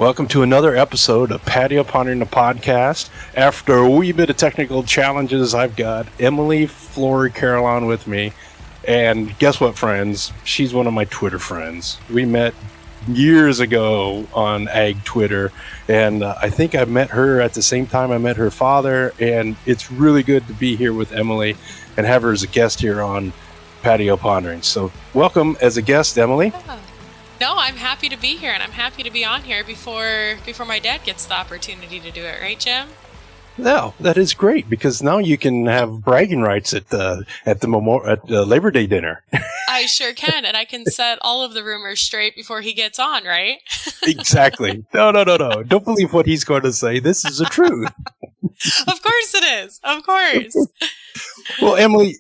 Welcome to another episode of Patio Pondering the Podcast. After a wee bit of technical challenges, I've got Emily, Flory, Carolan with me. And guess what, friends? She's one of my Twitter friends. We met years ago on Ag Twitter, and I think I met her at the same time I met her father, and it's really good to be here with Emily and have her as a guest here on Patio Pondering. So welcome as a guest, Emily. No, I'm happy to be here, and I'm happy to be on here before my dad gets the opportunity to do it, right, Jim? No, that is great, because now you can have bragging rights at the Labor Day dinner. I sure can, and I can set all of the rumors straight before he gets on, right? Exactly. No. Don't believe what he's going to say. This is the truth. Of course it is. Of course. Well, Emily,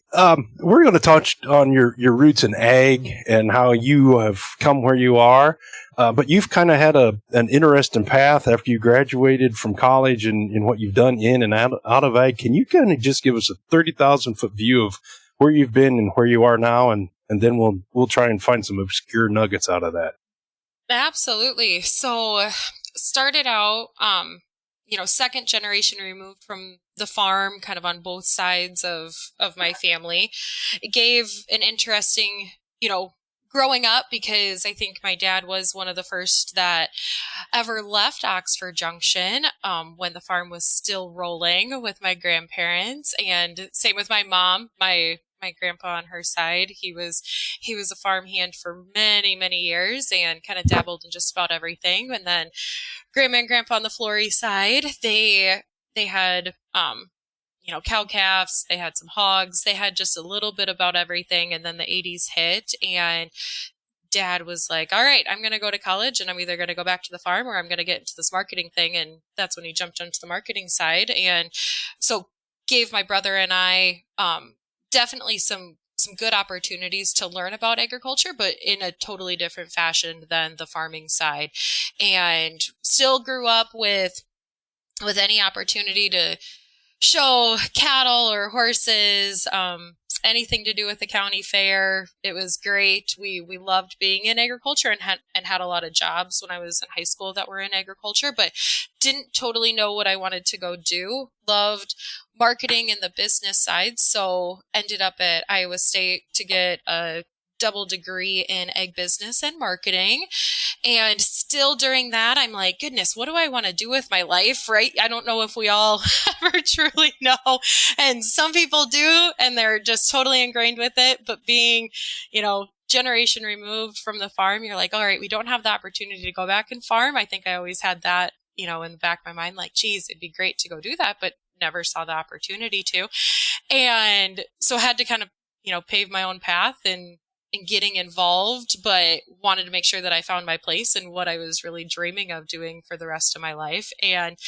we're going to touch on your roots in ag and how you have come where you are. But you've kind of had an interesting path after you graduated from college and what you've done in and out of ag. Can you kind of just give us a 30,000-foot view of where you've been and where you are now? And then we'll try and find some obscure nuggets out of that. Absolutely. So started out, second generation removed from the farm, kind of on both sides of my family. It gave an interesting, growing up, because I think my dad was one of the first that ever left Oxford Junction when the farm was still rolling with my grandparents, and same with my mom. My grandpa on her side, he was a farmhand for many, many years and kind of dabbled in just about everything. And then grandma and grandpa on the Flory side, they had cow calves, they had some hogs, they had just a little bit about everything. And then the 80s hit, and dad was like, all right, I'm going to go to college, and I'm either going to go back to the farm or I'm going to get into this marketing thing. And that's when he jumped onto the marketing side. And so gave my brother and I definitely some good opportunities to learn about agriculture, but in a totally different fashion than the farming side. And still grew up with any opportunity to show cattle or horses, anything to do with the county fair. It was great. We loved being in agriculture and had a lot of jobs when I was in high school that were in agriculture, but didn't totally know what I wanted to go do. Loved marketing and the business side, so ended up at Iowa State to get a double degree in ag business and marketing. And still during that, I'm like, goodness, what do I want to do with my life, right? I don't know if we all ever truly know. And some people do, and they're just totally ingrained with it. But being, generation removed from the farm, you're like, all right, we don't have the opportunity to go back and farm. I think I always had that, in the back of my mind, like, geez, it'd be great to go do that, but never saw the opportunity to. And so had to kind of, pave my own path and getting involved, but wanted to make sure that I found my place and what I was really dreaming of doing for the rest of my life. And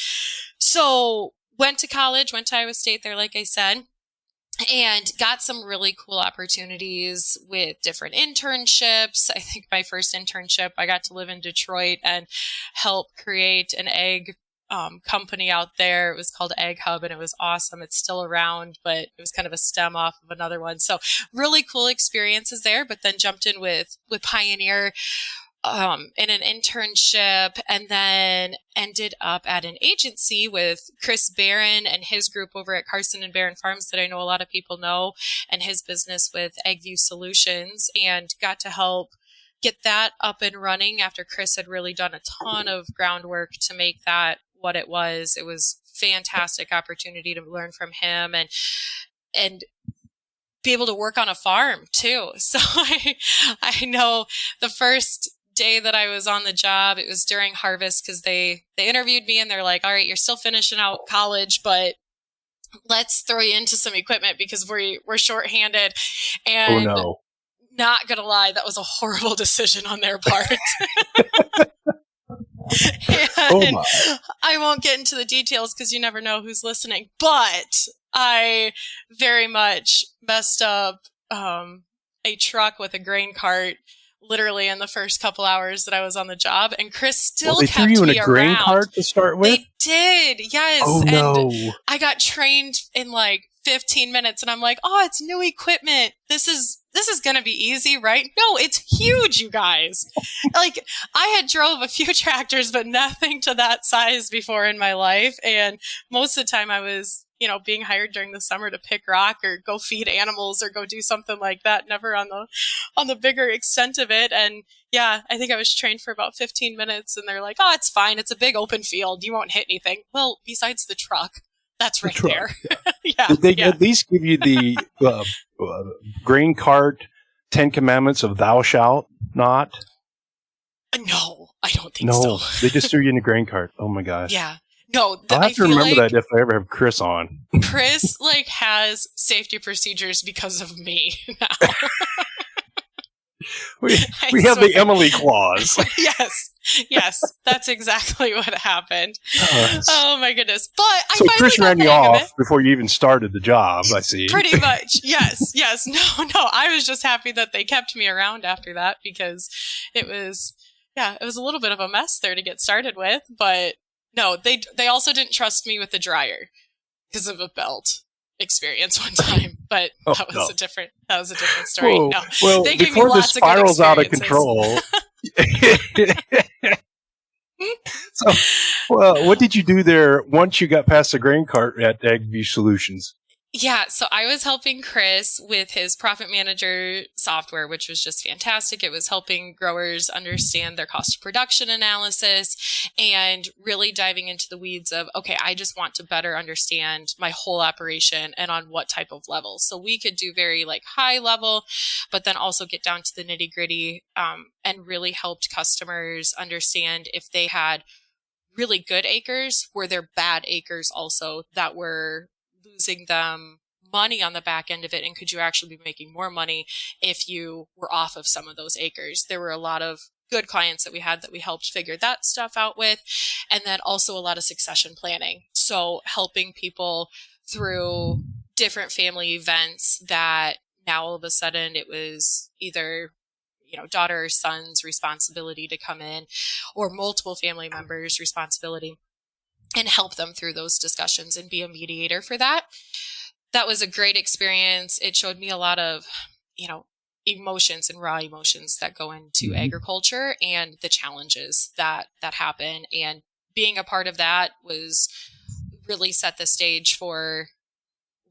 so went to college, went to Iowa State there, like I said, and got some really cool opportunities with different internships. I think my first internship, I got to live in Detroit and help create an egg company out there. It was called Ag Hub, and it was awesome. It's still around, but it was kind of a stem off of another one. So really cool experiences there, but then jumped in with Pioneer in an internship, and then ended up at an agency with Chris Barron and his group over at Carson and Barron Farms that I know a lot of people know, and his business with AgView Solutions, and got to help get that up and running after Chris had really done a ton of groundwork to make that what it was. It was fantastic opportunity to learn from him and be able to work on a farm too. So I know the first day that I was on the job, it was during harvest, because they interviewed me and they're like, all right, you're still finishing out college, but let's throw you into some equipment because we're shorthanded. And oh, no. Not gonna lie, that was a horrible decision on their part. And I won't get into the details because you never know who's listening, but I very much messed up a truck with a grain cart literally in the first couple hours that I was on the job, and Chris still kept me around. They threw you in a grain cart to start with? They did, yes. Oh, no. And I got trained in like 15 minutes, and I'm like, oh, it's new equipment. This is this is going to be easy, right? No, it's huge, you guys. Like, I had drove a few tractors, but nothing to that size before in my life. And most of the time I was, being hired during the summer to pick rock or go feed animals or go do something like that. Never on the bigger extent of it. And yeah, I think I was trained for about 15 minutes and they're like, oh, it's fine. It's a big open field. You won't hit anything. Well, besides the truck. That's right there. Yeah. Did they at least give you the grain cart 10 commandments of thou shalt not? No, I don't think so. No, they just threw you in the grain cart. Oh my gosh. Yeah. No, I'll have to remember that if I ever have Chris on. Chris has safety procedures because of me now. we have the Emily clause. Yes, that's exactly what happened. Oh my goodness! But so Chris ran you off before you even started the job. I see. Pretty much, yes. No. I was just happy that they kept me around after that because it was a little bit of a mess there to get started with. But no, they also didn't trust me with the dryer because of a belt experience one time, but that was a different story. Whoa. No, well, they gave before me this spirals out of control. So, well, what did you do there once you got past the grain cart at AgView Solutions? Yeah, so I was helping Chris with his Profit Manager software, which was just fantastic. It was helping growers understand their cost of production analysis and really diving into the weeds of, okay, I just want to better understand my whole operation and on what type of level. So we could do very high level, but then also get down to the nitty gritty and really helped customers understand if they had really good acres, were there bad acres also that were losing them money on the back end of it, and could you actually be making more money if you were off of some of those acres? There were a lot of good clients that we had that we helped figure that stuff out with, and then also a lot of succession planning. So helping people through different family events that now all of a sudden it was either daughter or son's responsibility to come in or multiple family members' responsibility, and help them through those discussions and be a mediator for that. That was a great experience. It showed me a lot of, emotions and raw emotions that go into agriculture and the challenges that happen. And being a part of that was really set the stage for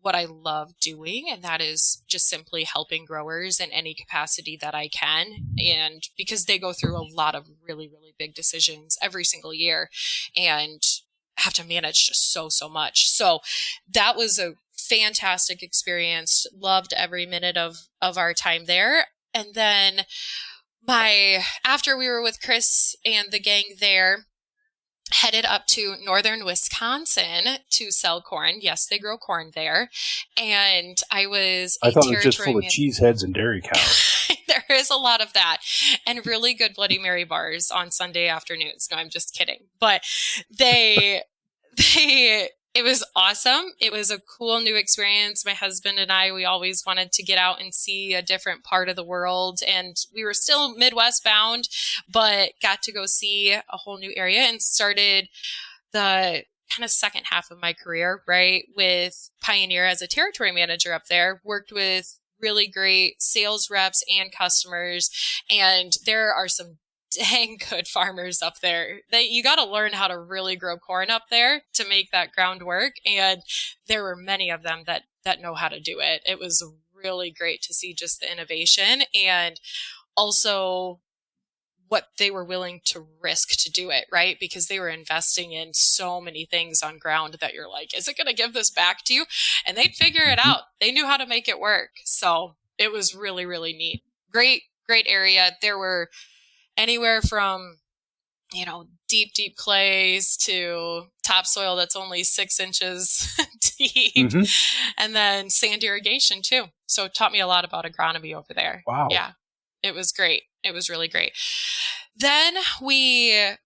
what I love doing. And that is just simply helping growers in any capacity that I can. And because they go through a lot of really, really big decisions every single year and have to manage just so much. So that was a fantastic experience. Loved every minute of our time there. And then after we were with Chris and the gang there, headed up to northern Wisconsin to sell corn. Yes, they grow corn there. And I thought it was just full of cheese heads and dairy cows. There is a lot of that, and really good Bloody Mary bars on Sunday afternoons. No, I'm just kidding. But it was awesome. It was a cool new experience. My husband and I, we always wanted to get out and see a different part of the world. And we were still Midwest bound, but got to go see a whole new area and started the kind of second half of my career, right, with Pioneer as a territory manager up there. Worked with really great sales reps and customers. And there are some dang good farmers up there. You got to learn how to really grow corn up there to make that ground work. And there were many of them that know how to do it. It was really great to see just the innovation and also what they were willing to risk to do it, right? Because they were investing in so many things on ground that you're like, is it going to give this back to you? And they'd figure it out. They knew how to make it work. So it was really, really neat. Great area. There were anywhere from, deep clays to topsoil that's only 6 inches deep, and then sand irrigation too. So it taught me a lot about agronomy over there. Wow. Yeah, it was great. It was really great. Then we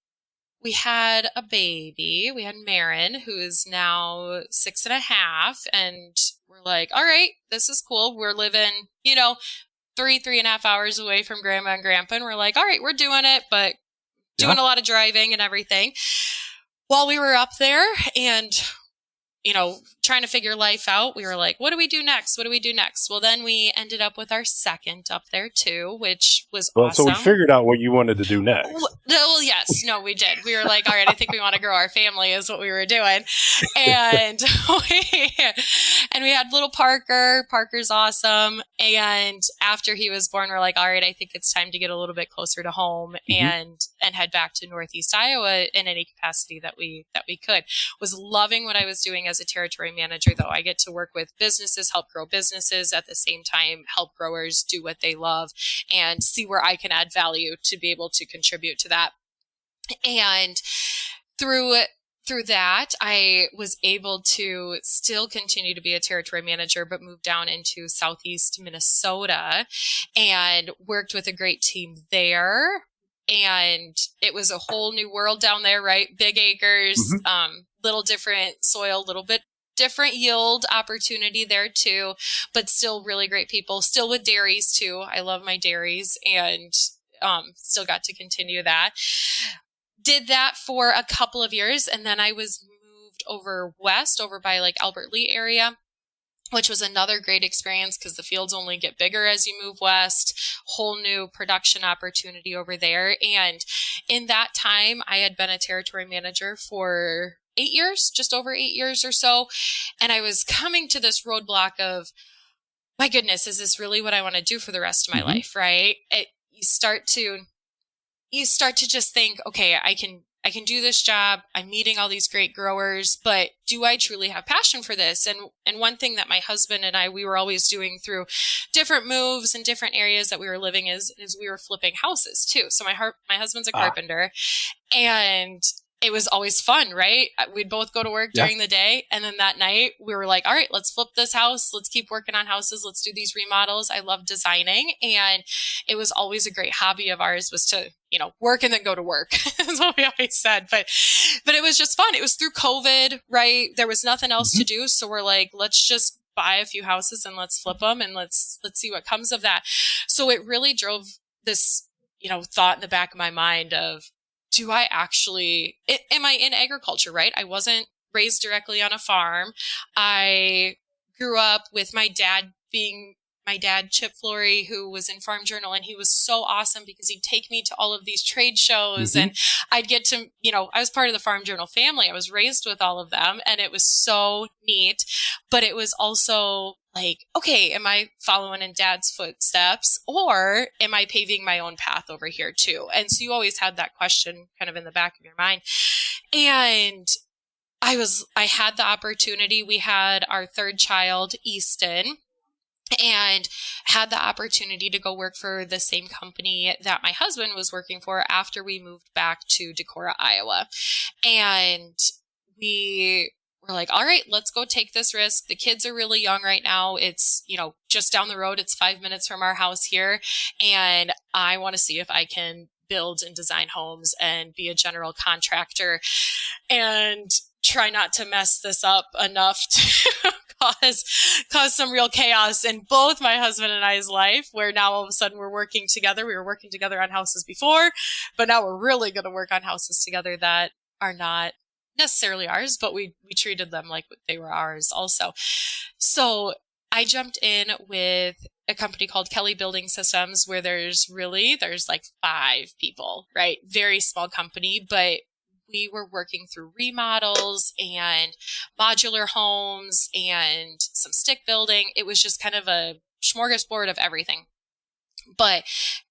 had a baby. We had Marin, who is now 6.5, and we're like, all right, this is cool. We're living, 3.5 hours away from grandma and grandpa. And we're like, all right, we're doing it, but doing a lot of driving and everything. While we were up there and, trying to figure life out, we were like, what do we do next? What do we do next? Well, then we ended up with our second up there too, which was awesome. So we figured out what you wanted to do next. Well, yes. No, we did. We were like, all right, I think we want to grow our family is what we were doing. And we had little Parker. Parker's awesome. And after he was born, we're like, all right, I think it's time to get a little bit closer to home and head back to Northeast Iowa in any capacity that we could. Was loving what I was doing as a territory manager, though. I get to work with businesses, help grow businesses, at the same time help growers do what they love and see where I can add value to be able to contribute to that. And through that, I was able to still continue to be a territory manager, but move down into Southeast Minnesota and worked with a great team there. And it was a whole new world down there, right? Big acres, little different soil, little bit different yield opportunity there too, but still really great people, still with dairies too. I love my dairies and still got to continue that. Did that for a couple of years. And then I was moved over west, over by like Albert Lee area, which was another great experience because the fields only get bigger as you move west, whole new production opportunity over there. And in that time, I had been a territory manager for 8 years, just over 8 years or so. And I was coming to this roadblock of, my goodness, is this really what I want to do for the rest of my life, right? You start to just think, okay, I can do this job. I'm meeting all these great growers, but do I truly have passion for this? And one thing that my husband and we were always doing through different moves and different areas that we were living is we were flipping houses too. So my husband's a carpenter, and it was always fun, right? We'd both go to work during the day. And then that night we were like, all right, let's flip this house. Let's keep working on houses. Let's do these remodels. I love designing. And it was always a great hobby of ours was to, work and then go to work. That's what we always said. But it was just fun. It was through COVID, right? There was nothing else to do. So we're like, let's just buy a few houses and let's flip them and let's see what comes of that. So it really drove this, thought in the back of my mind of, do I actually, am I in agriculture, right? I wasn't raised directly on a farm. I grew up with my dad Chip Flory, who was in Farm Journal, and he was so awesome because he'd take me to all of these trade shows and I'd get to, I was part of the Farm Journal family. I was raised with all of them and it was so neat, but it was also like, okay, am I following in Dad's footsteps or am I paving my own path over here too? And so you always had that question kind of in the back of your mind. And I had the opportunity. We had our third child, Easton, and had the opportunity to go work for the same company that my husband was working for after we moved back to Decorah, Iowa. And we were like, all right, let's go take this risk. The kids are really young right now. It's, just down the road. It's 5 minutes from our house here. And I want to see if I can build and design homes and be a general contractor and try not to mess this up enough to cause some real chaos in both my husband and I's life, where now all of a sudden we're working together. We were working together on houses before, but now we're really going to work on houses together that are not necessarily ours, but we treated them like they were ours also. So I jumped in with a company called Kelly Building Systems, where there's like 5 people, right? Very small company, but we were working through remodels and modular homes and some stick building. It was just kind of a smorgasbord of everything. But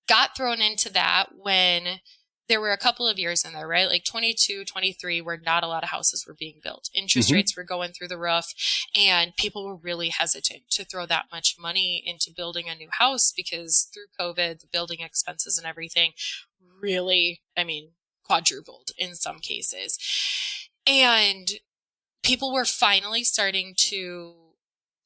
got thrown into that when there were a couple of years in there, right? Like 22, 23, where not a lot of houses were being built. Interest rates were going through the roof, and people were really hesitant to throw that much money into building a new house because through COVID, the building expenses and everything really, quadrupled in some cases. And people were finally starting to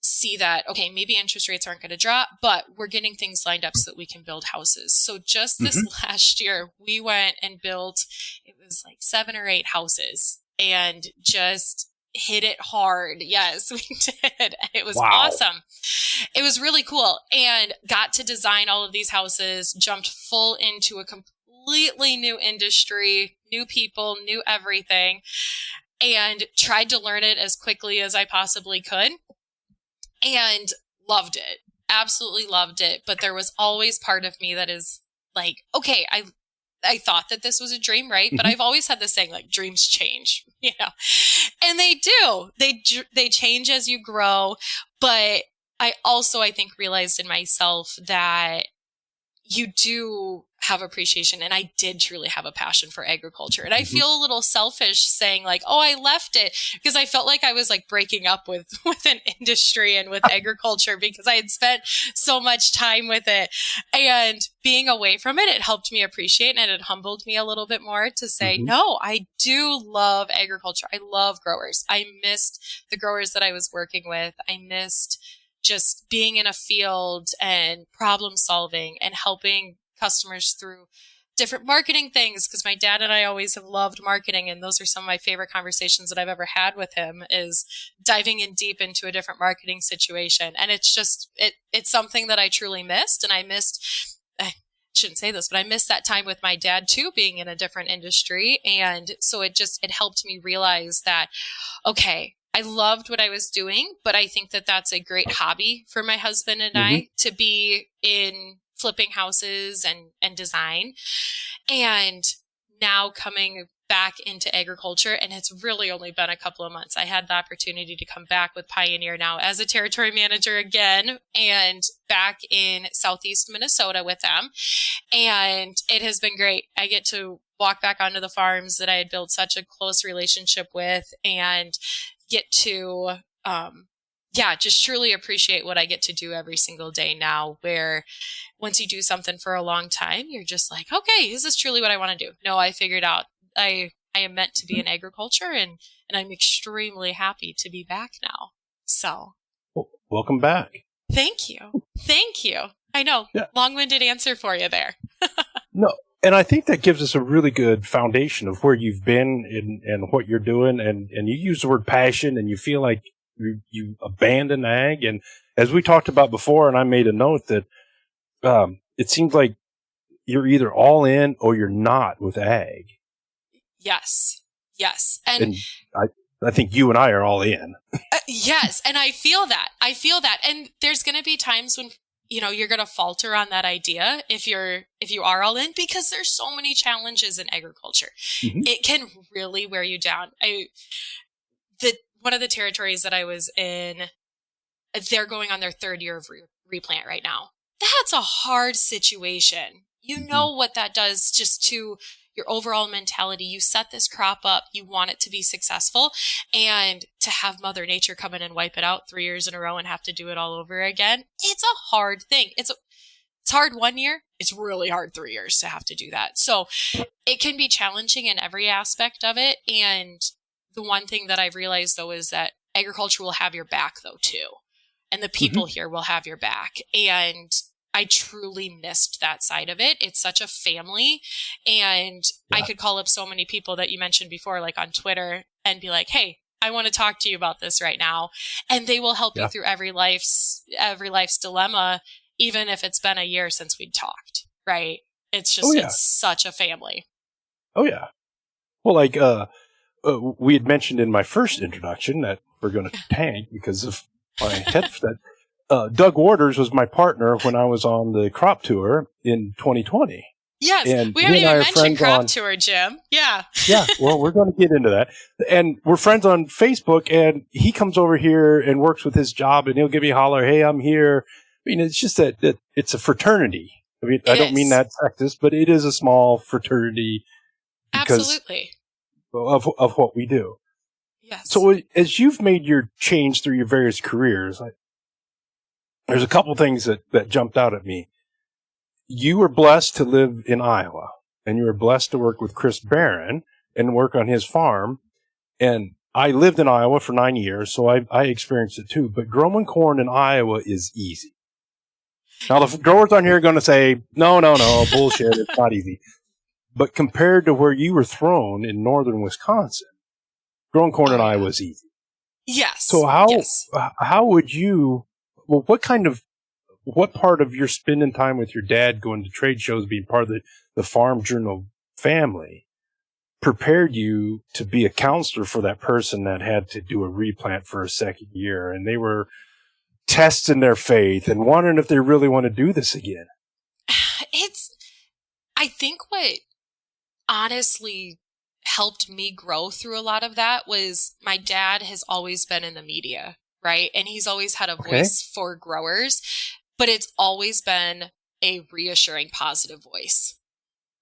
see that, okay, maybe interest rates aren't going to drop, but we're getting things lined up so that we can build houses. So just this last year, we went and built, it was like 7 or 8 houses and just hit it hard. Yes, we did. It was awesome. It was really cool, and got to design all of these houses, jumped full into a completely new industry, new people, new everything. and tried to learn it as quickly as I possibly could and loved it. Absolutely loved it. But there was always part of me that is like, okay, I thought that this was a dream, right? But I've always had this saying, like, dreams change, and they do. They change as you grow. But I also, I think, realized in myself that you do have appreciation, and I did truly have a passion for agriculture. And I feel a little selfish saying like, oh, I left it, because I felt like I was like breaking up with an industry and with agriculture, because I had spent so much time with it, and being away from it, it helped me appreciate, and it humbled me a little bit more to say, no, I do love agriculture. I love growers. I missed the growers that I was working with. I missed just being in a field and problem solving and helping customers through different marketing things, because my dad and I always have loved marketing, and those are some of my favorite conversations that I've ever had with him, is diving in deep into a different marketing situation. And it's just it's something that I truly missed, and I shouldn't say this, but I missed that time with my dad too, being in a different industry. And so it helped me realize that, okay, I loved what I was doing, but I think that that's a great hobby for my husband and I, to be in flipping houses and design. And now coming back into agriculture, and it's really only been a couple of months. I had the opportunity to come back with Pioneer now as a territory manager again, and back in Southeast Minnesota with them. And it has been great. I get to walk back onto the farms that I had built such a close relationship with, and get to, just truly appreciate what I get to do every single day now, where once you do something for a long time, you're just like, okay, is this truly what I want to do? No, I figured out I am meant to be in agriculture, and I'm extremely happy to be back now. So. Well, welcome back. Thank you. Thank you. I know, long-winded answer for you there. No. And I think that gives us a really good foundation of where you've been and what you're doing. And you use the word passion, and you feel like you abandon ag. And as we talked about before, and I made a note that it seems like you're either all in or you're not with ag. Yes. Yes. And I think you and I are all in. Yes. And I feel that. And there's going to be times when, you're going to falter on that idea if you are all in, because there's so many challenges in agriculture. It can really wear you down. One of the territories that I was in, they're going on their third year of replant right now. That's a hard situation. You know what that does just to your overall mentality. You set this crop up, you want it to be successful, and to have Mother Nature come in and wipe it out 3 years in a row and have to do it all over again, it's a hard thing. It's hard 1 year. It's really hard 3 years to have to do that. So it can be challenging in every aspect of it. And the one thing that I've realized, though, is that agriculture will have your back, though, too. And the people here will have your back. And I truly missed that side of it. It's such a family. And I could call up so many people that you mentioned before, like on Twitter, and be like, hey, I want to talk to you about this right now. And they will help you through every life's dilemma, even if it's been a year since we'd talked, right? It's just, it's such a family. Oh, yeah. Well, like, we had mentioned in my first introduction that we're going to tank because of my head for that. Doug Waters was my partner when I was on the crop tour in 2020. Yes, and we haven't even mentioned crop tour, Jim. Yeah. Yeah, well, we're going to get into that. And we're friends on Facebook, and he comes over here and works with his job, and he'll give me a holler, hey, I'm here. I mean, it's just that it's a fraternity. I mean, I don't mean that sexist, but it is a small fraternity because of what we do. Yes. So as you've made your change through your various careers, there's a couple things that jumped out at me. You were blessed to live in Iowa, and you were blessed to work with Chris Barron and work on his farm. And I lived in Iowa for 9 years, so I experienced it too. But growing corn in Iowa is easy. Now, the growers on here are going to say, no, bullshit, it's not easy. But compared to where you were thrown in northern Wisconsin, growing corn in Iowa is easy. Yes. So how would you... Well, what part of your spending time with your dad, going to trade shows, being part of the Farm Journal family, prepared you to be a counselor for that person that had to do a replant for a second year, and they were testing their faith and wondering if they really want to do this again. I think what honestly helped me grow through a lot of that was my dad has always been in the media, right? And he's always had a voice for growers, but it's always been a reassuring, positive voice,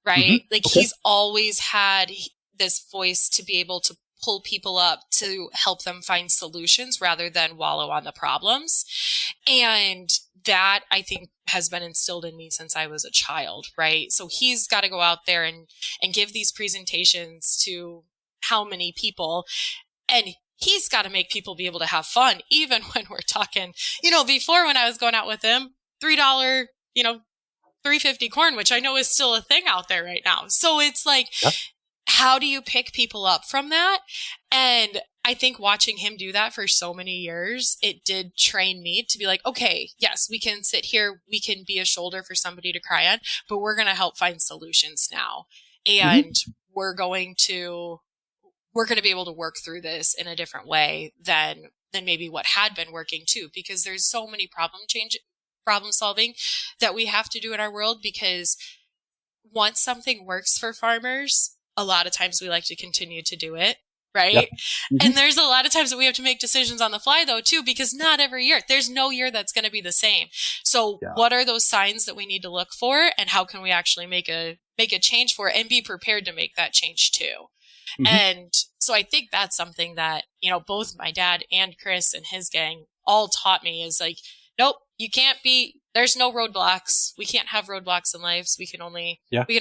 right? Like he's always had this voice to be able to pull people up to help them find solutions rather than wallow on the problems. And that, I think, has been instilled in me since I was a child, right? So he's got to go out there and give these presentations to how many people, and he's got to make people be able to have fun, even when we're talking, before when I was going out with him, $3, $3.50 corn, which I know is still a thing out there right now. So it's like, how do you pick people up from that? And I think watching him do that for so many years, it did train me to be like, okay, yes, we can sit here, we can be a shoulder for somebody to cry on, but we're going to help find solutions now. And we're going to be able to work through this in a different way than maybe what had been working too, because there's so many problem solving that we have to do in our world, because once something works for farmers, a lot of times we like to continue to do it, right? And there's a lot of times that we have to make decisions on the fly though too, because not every year, there's no year that's going to be the same. So what are those signs that we need to look for, and how can we actually make a change for it and be prepared to make that change too? And so I think that's something that, both my dad and Chris and his gang all taught me is like, nope, there's no roadblocks. We can't have roadblocks in life. So we can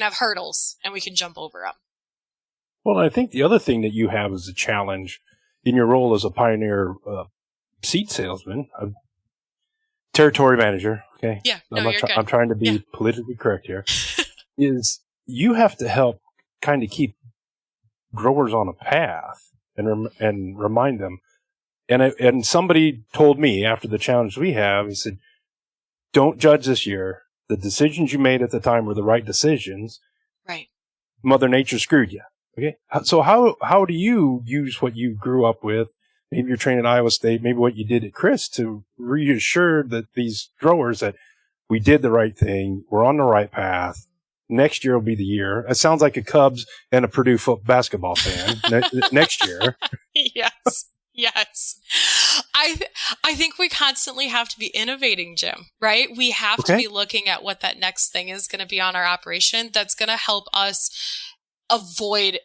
have hurdles and we can jump over them. Well, I think the other thing that you have as a challenge in your role as a pioneer seed salesman, a territory manager, okay? Yeah, I'm trying to be politically correct here, is you have to help kind of keep growers on a path and remind them. And somebody told me after the challenge we have, he said, don't judge this year. The decisions you made at the time were the right decisions. Right. Mother Nature screwed you. Okay. So how do you use what you grew up with? Maybe you're trained at Iowa State, maybe what you did at Chris, to reassure that these growers that we did the right thing, we're on the right path. Next year will be the year. It sounds like a Cubs and a Purdue basketball fan. Next year. Yes. I think we constantly have to be innovating, Jim, right? We have to be looking at what that next thing is going to be on our operation that's going to help us avoid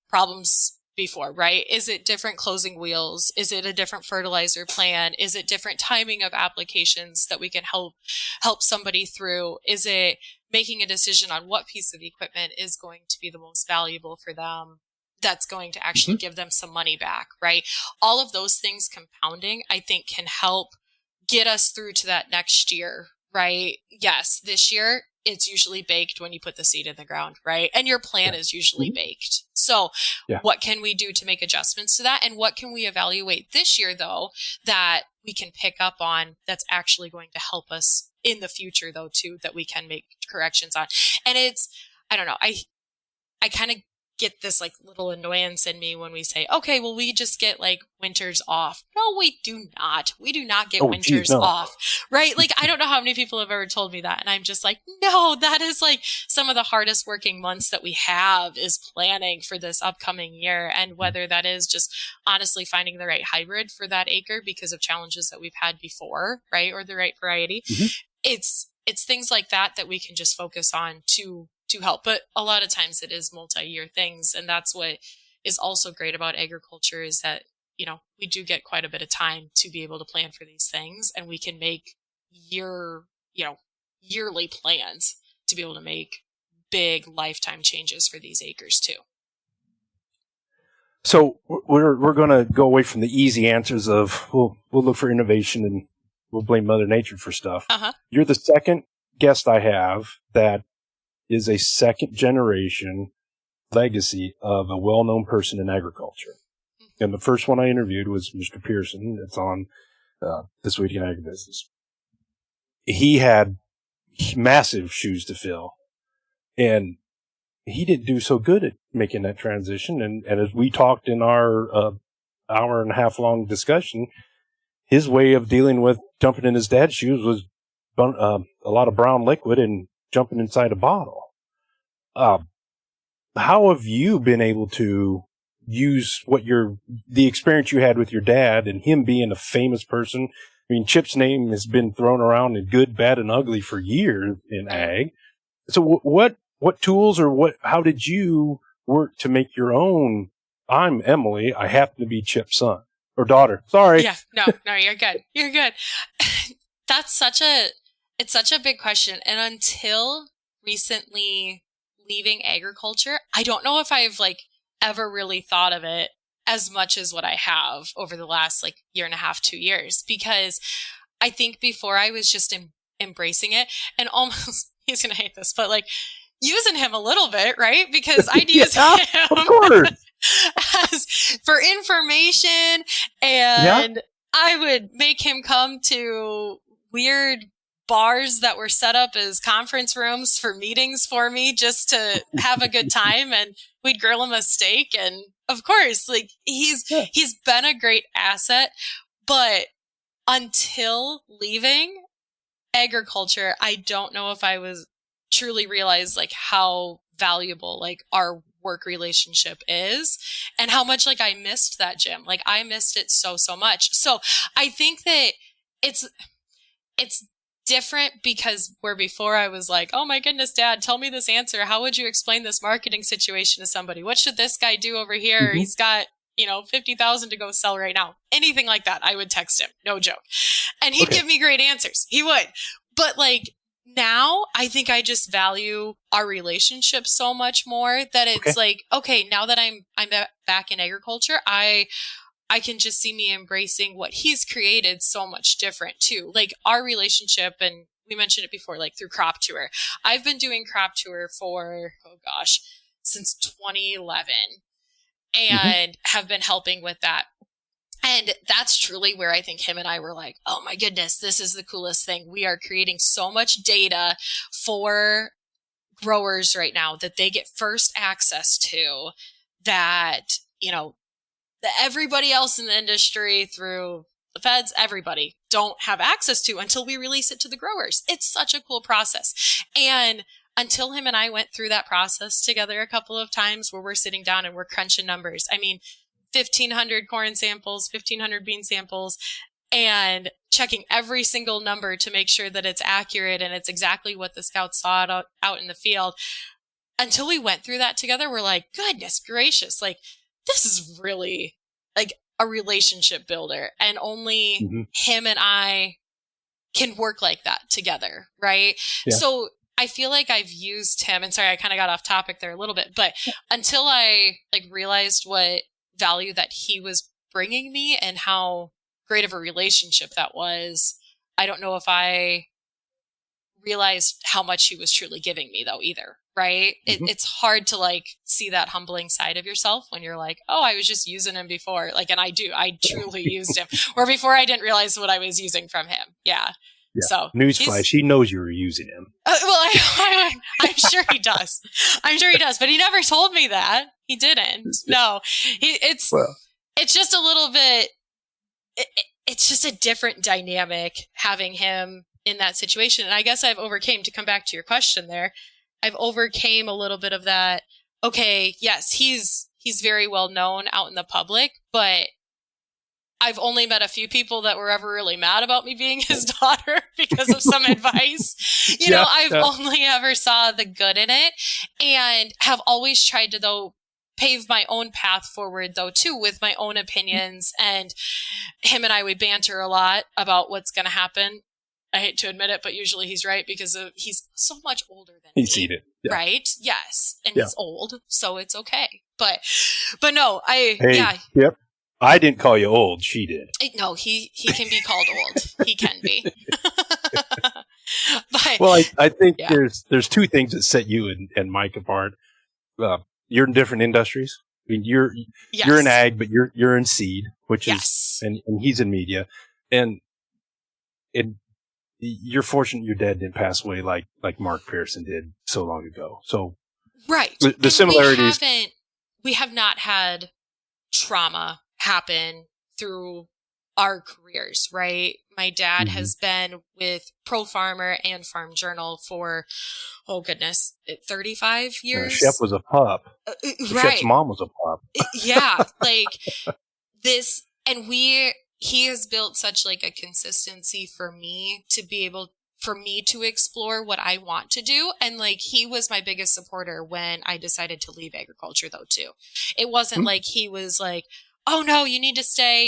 problems before, right? Is it different closing wheels? Is it a different fertilizer plan? Is it different timing of applications that we can help somebody through? Is it making a decision on what piece of equipment is going to be the most valuable for them, that's going to actually give them some money back, right? All of those things compounding, I think, can help get us through to that next year, right? Yes, this year, it's usually baked when you put the seed in the ground, right? And your plan is usually baked. So what can we do to make adjustments to that? And what can we evaluate this year, though, that we can pick up on that's actually going to help us in the future, though, too, that we can make corrections on? And I don't know, I kind of get this like little annoyance in me when we say, okay, well, we just get like winters off. No, we do not. We do not get winters off, right? Like, I don't know how many people have ever told me that. And I'm just like, no, that is like some of the hardest working months that we have is planning for this upcoming year. And whether that is just honestly finding the right hybrid for that acre because of challenges that we've had before, right? Or the right variety. It's things like that we can just focus on to help. But a lot of times it is multi-year things. And that's what is also great about agriculture is that, we do get quite a bit of time to be able to plan for these things, and we can make yearly plans to be able to make big lifetime changes for these acres too. So we're going to go away from the easy answers of we'll look for innovation and we'll blame Mother Nature for stuff. You're the second guest I have that is a second generation legacy of a well-known person in agriculture. And the first one I interviewed was Mr. Pearson. It's on This Week in Agribusiness. He had massive shoes to fill. And he didn't do so good at making that transition. And as we talked in our hour and a half long discussion, his way of dealing with jumping in his dad's shoes was a lot of brown liquid and jumping inside a bottle. How have you been able to use the experience you had with your dad and him being a famous person? I mean, Chip's name has been thrown around in good, bad, and ugly for years in ag. So what tools or how did you work to make your own? I'm Emily. I happen to be Chip's son or daughter. Sorry. Yeah, no, you're good. You're good. It's such a big question. And until recently leaving agriculture, I don't know if I've ever really thought of it as much as what I have over the last year and a half, 2 years, because I think before I was just embracing it and almost, he's going to hate this, but using him a little bit, right? Because I'd use him of course. as for information, and I would make him come to weird bars that were set up as conference rooms for meetings for me just to have a good time, and we'd grill him a steak. And of course, he's been a great asset, but until leaving agriculture, I don't know if I was truly realized how valuable our work relationship is, and how much I missed that, Jim. I missed it so much. So I think that it's different because where before I was oh my goodness, Dad, tell me this answer. How would you explain this marketing situation to somebody? What should this guy do over here? Mm-hmm. He's got, 50,000 to go sell right now. Anything like that, I would text him. No joke. And he'd give me great answers. He would. But now I think I just value our relationship so much more that it's okay, now that I'm back in agriculture, I can just see me embracing what he's created so much different too. Our relationship, and we mentioned it before, through Crop Tour. I've been doing Crop Tour for, since 2011 and have been helping with that. And that's truly where I think him and I were oh my goodness, this is the coolest thing. We are creating so much data for growers right now that they get first access to that, that everybody else in the industry through the feds, everybody don't have access to until we release it to the growers. It's such a cool process. And until him and I went through that process together a couple of times where we're sitting down and we're crunching numbers. I mean, 1,500 corn samples, 1,500 bean samples, and checking every single number to make sure that it's accurate and it's exactly what the scouts saw out in the field. Until we went through that together, we're goodness gracious, this is really a relationship builder, and only him and I can work like that together, right? Yeah. So I feel I've used him, and sorry, I kind of got off topic there a little bit, but until I realized what value that he was bringing me and how great of a relationship that was, I don't know if I realized how much he was truly giving me though either, right? It's hard to see that humbling side of yourself when you're oh, I was just using him before, and I truly used him, or before I didn't realize what I was using from him. Yeah. So newsflash, he knows you were using him. Well, I'm sure he does. I'm sure he does, but he never told me that. He didn't. No, it's just a little bit. It's just a different dynamic having him in that situation, and I guess I've overcame, to come back to your question there. I've overcame a little bit of that. Okay, yes, he's very well known out in the public, but I've only met a few people that were ever really mad about me being his daughter because of some advice. I've only ever saw the good in it, and have always tried to, though, pave my own path forward, though, too, with my own opinions. And him and I would banter a lot about what's going to happen. I hate to admit it, but usually he's right because he's so much older than me. He's seen it. Yeah. Right? Yes. And he's old, so it's okay. But no, Yep. I didn't call you old. She did. No, he can be called old. He can be. But, well, I think there's two things that set you and Mike apart. You're in different industries. I mean, you're in ag, but you're in seed, which is, and he's in media, and you're fortunate your dad didn't pass away like Mark Pearson did so long ago. So Right. The similarities. We have not had trauma happen through our careers, right? My dad has been with Pro Farmer and Farm Journal for, 35 years. Shep was a pup. Right. Shep's mom was a pup. Yeah. Like this, and he has built such like a consistency for me to explore what I want to do. And like, he was my biggest supporter when I decided to leave agriculture though, too. It wasn't like he was like, oh no, you need to stay.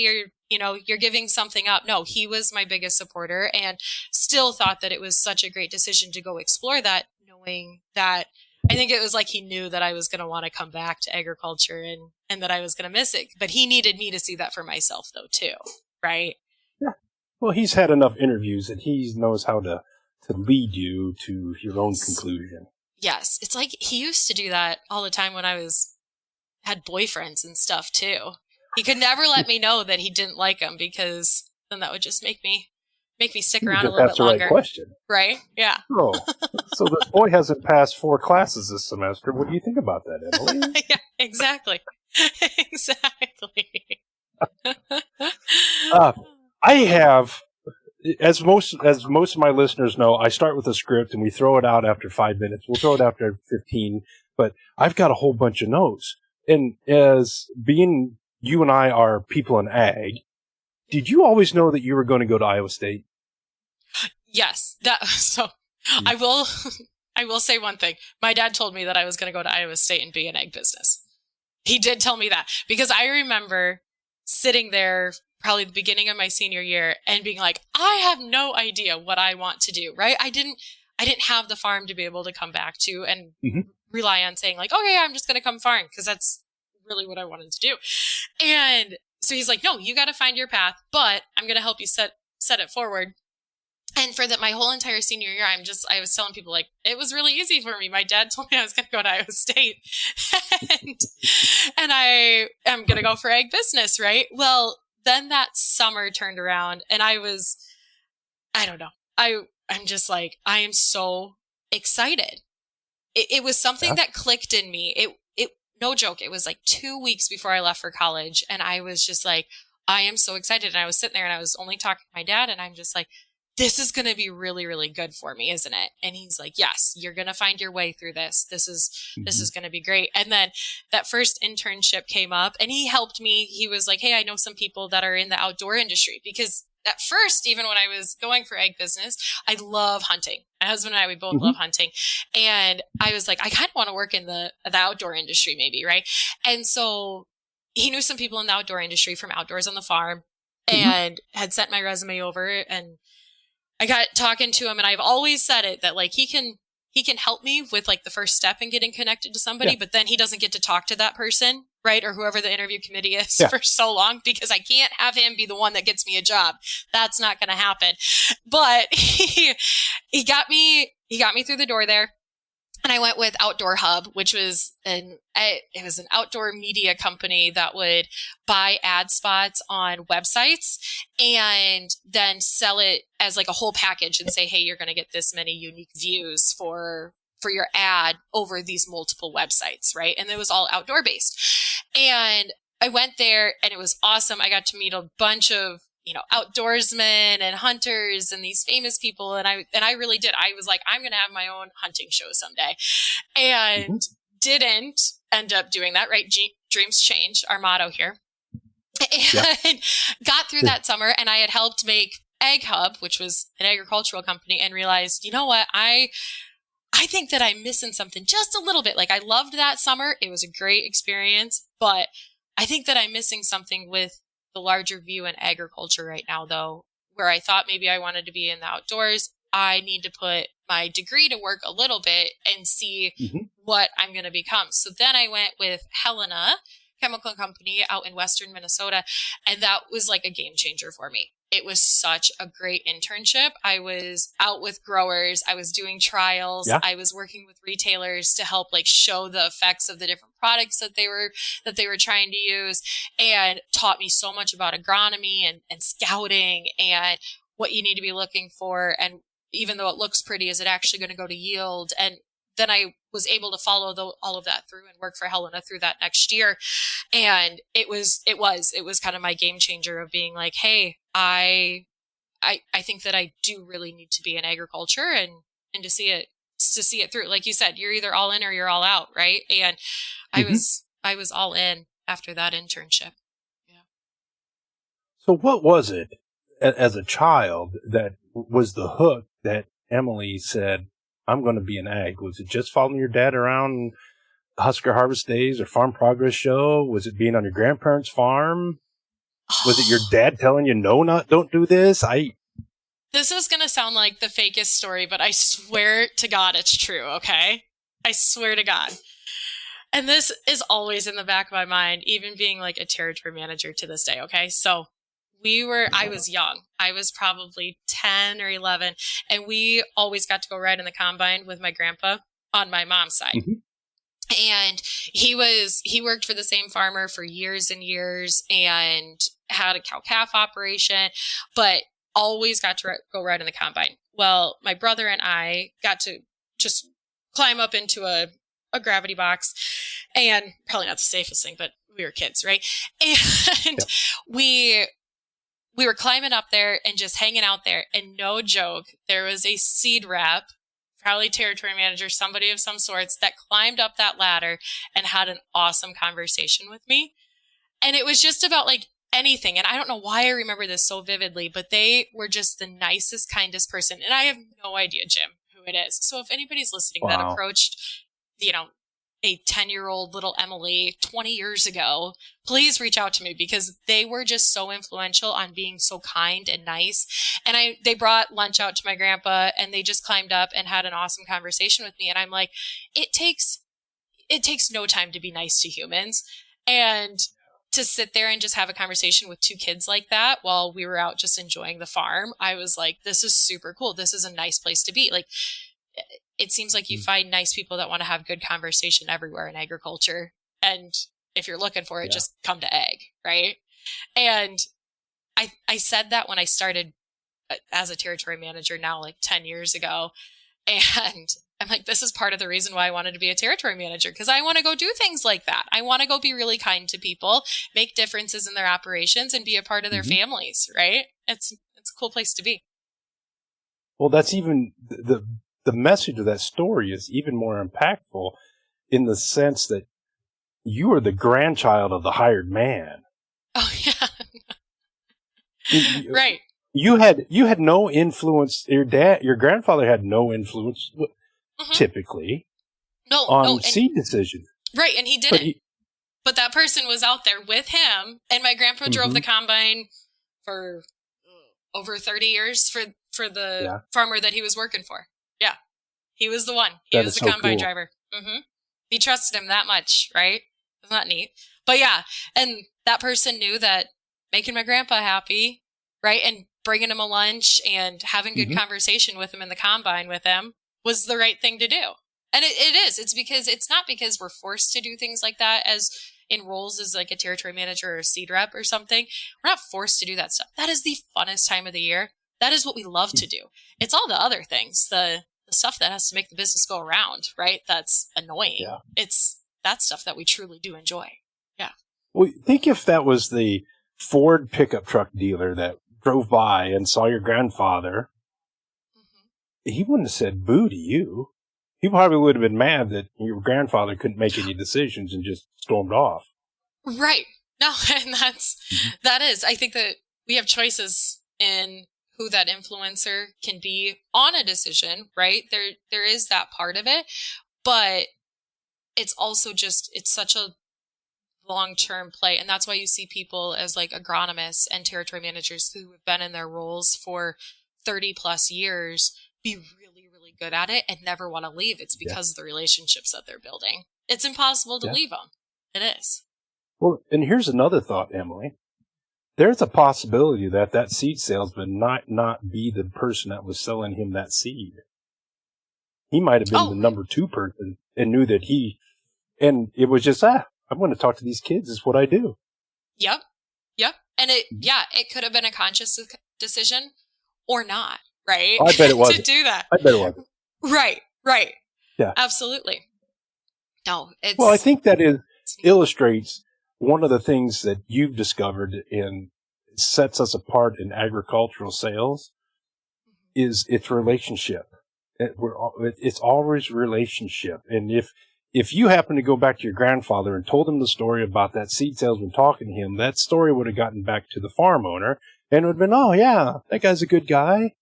You're giving something up. No, he was my biggest supporter and still thought that it was such a great decision to go explore that, knowing that I think it was like he knew that I was going to want to come back to agriculture and that I was going to miss it. But he needed me to see that for myself though, too. Right. Yeah. Well, he's had enough interviews that he knows how to lead you to your own conclusion. Yes. It's like he used to do that all the time when I had boyfriends and stuff too. He could never let me know that he didn't like them because then that would just make me stick around a little bit longer. That's the right question. Right? Yeah. Oh, so this boy hasn't passed 4 classes this semester. What do you think about that, Emily? Yeah, exactly. Exactly. I have, as most of my listeners know, I start with a script and we throw it out after 5 minutes. We'll throw it out after 15, but I've got a whole bunch of notes. And as being you and I are people in ag, did you always know that you were going to go to Iowa State? Yes. I will say one thing. My dad told me that I was going to go to Iowa State and be in ag business. He did tell me that because I remember sitting there probably the beginning of my senior year and being like, I have no idea what I want to do, right? I didn't have the farm to be able to come back to and rely on saying like, okay, I'm just going to come farm because that's really what I wanted to do. And so he's like, no, you got to find your path, but I'm going to help you set it forward. And for my whole entire senior year, I was telling people like, it was really easy for me. My dad told me I was going to go to Iowa State and I am going to go for ag business. Right. Well, then that summer turned around and I don't know. I'm just like, I am so excited. It was something that clicked in me. It no joke. It was like 2 weeks before I left for college. And I was just like, I am so excited. And I was sitting there and I was only talking to my dad. And I'm just like, this is going to be really, really good for me, isn't it? And he's like, yes, you're going to find your way through this. This is going to be great. And then that first internship came up and he helped me. He was like, hey, I know some people that are in the outdoor industry because at first, even when I was going for ag business, I love hunting. My husband and I, we both love hunting. And I was like, I kind of want to work in the outdoor industry maybe, right? And so he knew some people in the outdoor industry from Outdoors on the Farm and had sent my resume over and I got talking to him and I've always said it that like he can help me with like the first step in getting connected to somebody, but then he doesn't get to talk to that person, right? Or whoever the interview committee is for so long because I can't have him be the one that gets me a job. That's not going to happen. But he got me through the door there. And I went with Outdoor Hub, which was an outdoor media company that would buy ad spots on websites and then sell it as like a whole package and say, hey, you're going to get this many unique views for your ad over these multiple websites, right? And it was all outdoor based. And I went there and it was awesome. I got to meet a bunch of outdoorsmen and hunters and these famous people. And I really did. I was like, I'm going to have my own hunting show someday and didn't end up doing that, right? Dreams change, our motto here. And got through that summer and I had helped make Ag Hub, which was an agricultural company, and realized, you know what? I think that I'm missing something just a little bit. Like I loved that summer. It was a great experience, but I think that I'm missing something with the larger view in agriculture right now, though, where I thought maybe I wanted to be in the outdoors. I need to put my degree to work a little bit and see what I'm going to become. So then I went with Helena Chemical Company out in Western Minnesota, and that was like a game changer for me. It was such a great internship. I was out with growers. I was doing trials. Yeah. I was working with retailers to help like show the effects of the different products that they were trying to use, and taught me so much about agronomy and scouting and what you need to be looking for. And even though it looks pretty, is it actually going to go to yield? And then I was able to follow all of that through and work for Helena through that next year. And it was kind of my game changer of being like, hey, I think that I do really need to be in agriculture and to see it through. Like you said, you're either all in or you're all out, right? And I was all in after that internship. Yeah. So what was it as a child that was the hook that Emily said, I'm going to be an ag? Was it just following your dad around Husker Harvest Days or Farm Progress Show? Was it being on your grandparents' farm? Was it your dad telling you, don't do this? This is going to sound like the fakest story, but I swear to God it's true, okay? I swear to God. And this is always in the back of my mind, even being like a territory manager to this day, okay? So I was young. I was probably 10 or 11, and we always got to go ride in the combine with my grandpa on my mom's side. Mm-hmm. And he worked for the same farmer for years and years and had a cow-calf operation, but always got to go ride in the combine. Well, my brother and I got to just climb up into a gravity box, and probably not the safest thing, but we were kids, right? And we were climbing up there and just hanging out there. And no joke, there was a seed rep, probably territory manager, somebody of some sorts, that climbed up that ladder and had an awesome conversation with me. And it was just about like anything. And I don't know why I remember this so vividly, but they were just the nicest, kindest person. And I have no idea, Jim, who it is. So if anybody's listening that approached, a 10-year-old little Emily 20 years ago, please reach out to me, because they were just so influential on being so kind and nice. And they brought lunch out to my grandpa, and they just climbed up and had an awesome conversation with me. And I'm like, it takes no time to be nice to humans. And to sit there and just have a conversation with two kids like that while we were out just enjoying the farm, I was like, this is super cool. This is a nice place to be. Like, it seems like you find nice people that want to have good conversation everywhere in agriculture. And if you're looking for it, just come to ag, right? And I said that when I started as a territory manager now, like 10 years ago. And I'm like, this is part of the reason why I wanted to be a territory manager, because I want to go do things like that. I want to go be really kind to people, make differences in their operations, and be a part of their families, right? It's a cool place to be. Well, that's even the message of that story is even more impactful in the sense that you are the grandchild of the hired man. Oh, yeah. Right. You had no influence. Your grandfather had no influence, typically, on seed decisions. Right, and he didn't. But that person was out there with him, and my grandpa drove the combine for over 30 years for the farmer that he was working for. Yeah, he was the one. He was the combine driver. Mm-hmm. He trusted him that much, right? Isn't that neat? But yeah, and that person knew that making my grandpa happy, right, and bringing him a lunch and having good conversation with him in the combine with him was the right thing to do. And it is. It's not because we're forced to do things like that as in roles as like a territory manager or a seed rep or something. We're not forced to do that stuff. That is the funnest time of the year. That is what we love to do. It's all the other things, the stuff that has to make the business go around, right? That's annoying. Yeah. It's that stuff that we truly do enjoy. Yeah. Well, think if that was the Ford pickup truck dealer that drove by and saw your grandfather, he wouldn't have said boo to you. He probably would have been mad that your grandfather couldn't make any decisions and just stormed off. Right. No, and that is. I think that we have choices in who that influencer can be on a decision, right? There is that part of it, but it's also just, it's such a long-term play. And that's why you see people as like agronomists and territory managers who have been in their roles for 30 plus years be really, really good at it and never want to leave. It's because of the relationships that they're building. It's impossible to leave them. It is. Well, and here's another thought, Emily. There's a possibility that seed salesman might not be the person that was selling him that seed. He might have been the number two person and knew that and it was just, I'm going to talk to these kids. It's what I do. Yep. And it could have been a conscious decision or not, right? I bet it was. To do that. I bet it was. Right. Yeah. Absolutely. No, it's... Well, I think that illustrates one of the things that you've discovered and sets us apart in agricultural sales is its relationship. It's always relationship. And if you happen to go back to your grandfather and told him the story about that seed salesman talking to him, that story would have gotten back to the farm owner and it would have been, oh yeah, that guy's a good guy.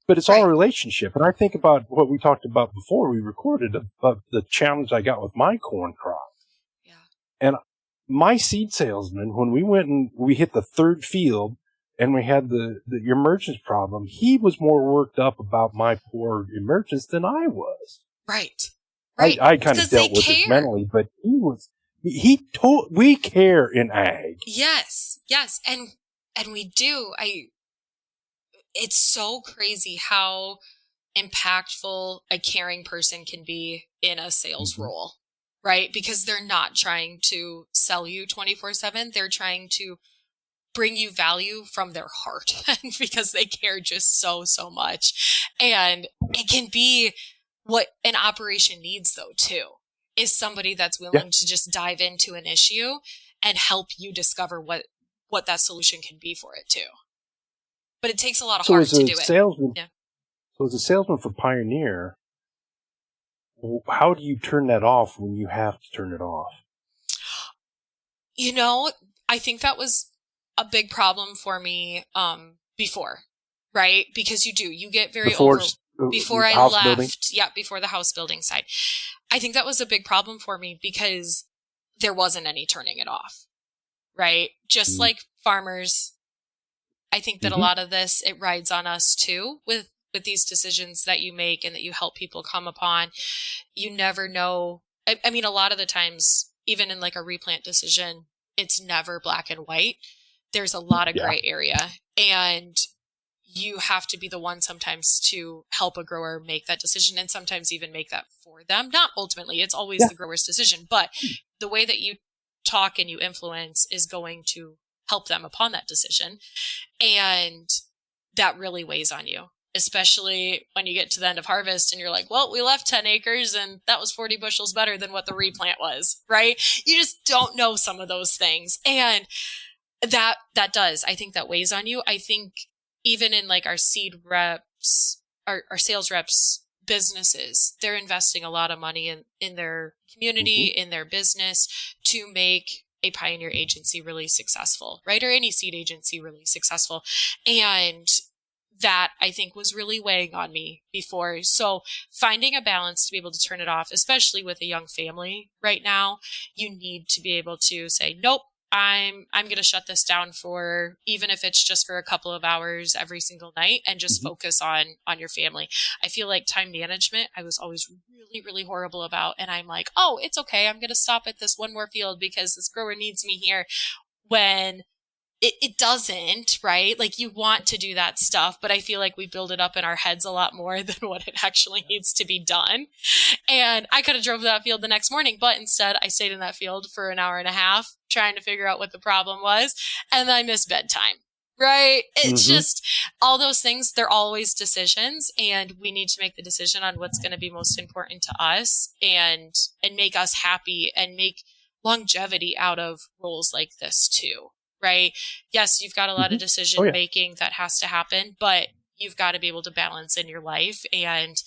But it's all a relationship. And I think about what we talked about before we recorded of the challenge I got with my corn crop. Yeah. And my seed salesman, when we went and we hit the third field and we had the emergence problem, he was more worked up about my poor emergence than I was. Right. I kind of dealt with it mentally, but we care in ag. Yes. And we do. It's so crazy how impactful a caring person can be in a sales role, right? Because they're not trying to sell you 24/7. They're trying to bring you value from their heart because they care just so much. And it can be what an operation needs though too, is somebody that's willing to just dive into an issue and help you discover what that solution can be for it too. But it takes a lot of heart to do it. So as a salesman for Pioneer, how do you turn that off when you have to turn it off? I think that was a big problem for me before, right? Because you get very before I left. Building? Yeah, before the house building side. I think that was a big problem for me because there wasn't any turning it off, right? Just like farmers, I think that a lot of this, it rides on us too with these decisions that you make and that you help people come upon. You never know. I mean, a lot of the times, even in like a replant decision, it's never black and white. There's a lot of gray area, and you have to be the one sometimes to help a grower make that decision and sometimes even make that for them. Not ultimately, it's always the grower's decision, but the way that you talk and you influence is going to help them upon that decision. And that really weighs on you, especially when you get to the end of harvest and you're like, well, we left 10 acres and that was 40 bushels better than what the replant was, right? You just don't know some of those things. And that does, I think that weighs on you. I think even in like our seed reps, our sales reps businesses, they're investing a lot of money in their community, in their business to make a Pioneer agency really successful, right? Or any seed agency really successful. And that I think was really weighing on me before. So finding a balance to be able to turn it off, especially with a young family right now, you need to be able to say, nope, I'm going to shut this down for, even if it's just for a couple of hours every single night, and just focus on your family. I feel like time management, I was always really, really horrible about. And I'm like, oh, it's okay. I'm going to stop at this one more field because this grower needs me here, when it doesn't, right? Like you want to do that stuff, but I feel like we build it up in our heads a lot more than what it actually needs to be done. And I could have drove to that field the next morning, but instead I stayed in that field for an hour and a half trying to figure out what the problem was. And then I missed bedtime, right? It's just all those things. They're always decisions, and we need to make the decision on what's going to be most important to us and make us happy and make longevity out of roles like this too. Right? Yes, you've got a lot of decision making that has to happen, but you've got to be able to balance in your life and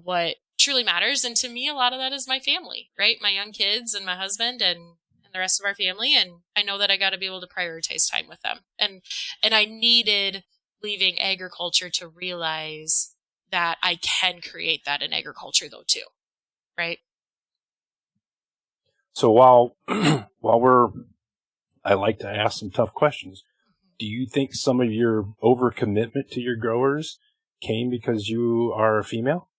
what truly matters. And to me, a lot of that is my family, right? My young kids and my husband and the rest of our family. And I know that I got to be able to prioritize time with them. And I needed leaving agriculture to realize that I can create that in agriculture though too. Right? So I like to ask some tough questions. Do you think some of your overcommitment to your growers came because you are a female?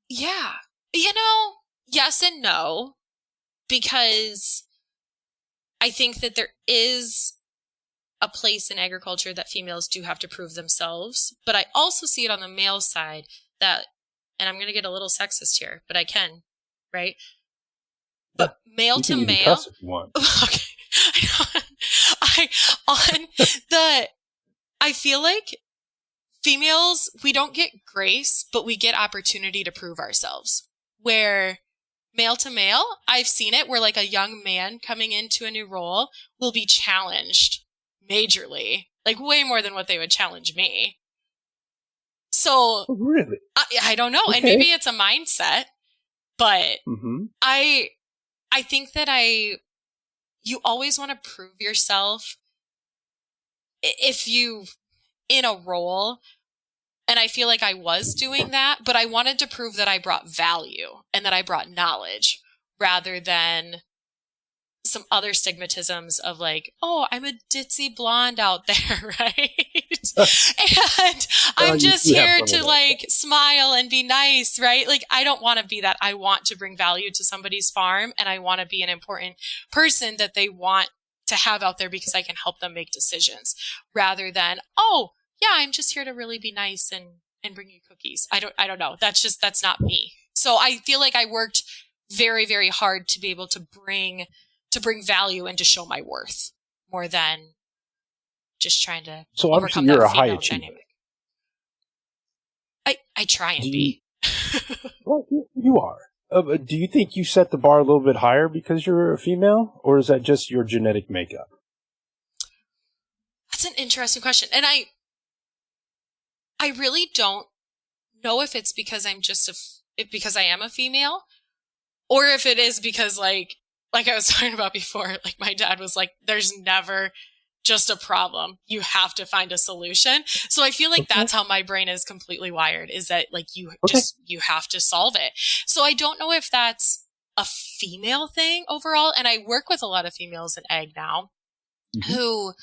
Yeah. Yes and no, because I think that there is a place in agriculture that females do have to prove themselves. But I also see it on the male side that, and I'm going to get a little sexist here, but I can, right? But male to male. Okay. I feel like females, we don't get grace, but we get opportunity to prove ourselves. Where male to male, I've seen it where like a young man coming into a new role will be challenged majorly, like way more than what they would challenge me. So really, I don't know. Okay. And maybe it's a mindset, but Mm-hmm. I think that you always want to prove yourself if you in a role. And I feel like I was doing that, but I wanted to prove that I brought value and that I brought knowledge rather than some other stigmatisms of like, oh, I'm a ditzy blonde out there, right? And I'm just here to like smile and be nice, right? Like, I don't want to be that. I want to bring value to somebody's farm, and I want to be an important person that they want to have out there because I can help them make decisions rather than, oh, yeah, I'm just here to really be nice and bring you cookies. I don't know. That's not me. So I feel like I worked very, very hard to be able to bring value and to show my worth more than just trying to overcome that female dynamic. I try and be. Well, you are. Do you think you set the bar a little bit higher because you're a female, or is that just your genetic makeup? That's an interesting question. And I really don't know if it's because I'm just because I am a female, or if it is because like I was talking about before, like my dad was like, there's never just a problem. You have to find a solution. So I feel like that's how my brain is completely wired, is that like you have to solve it. So I don't know if that's a female thing overall. And I work with a lot of females in ag now who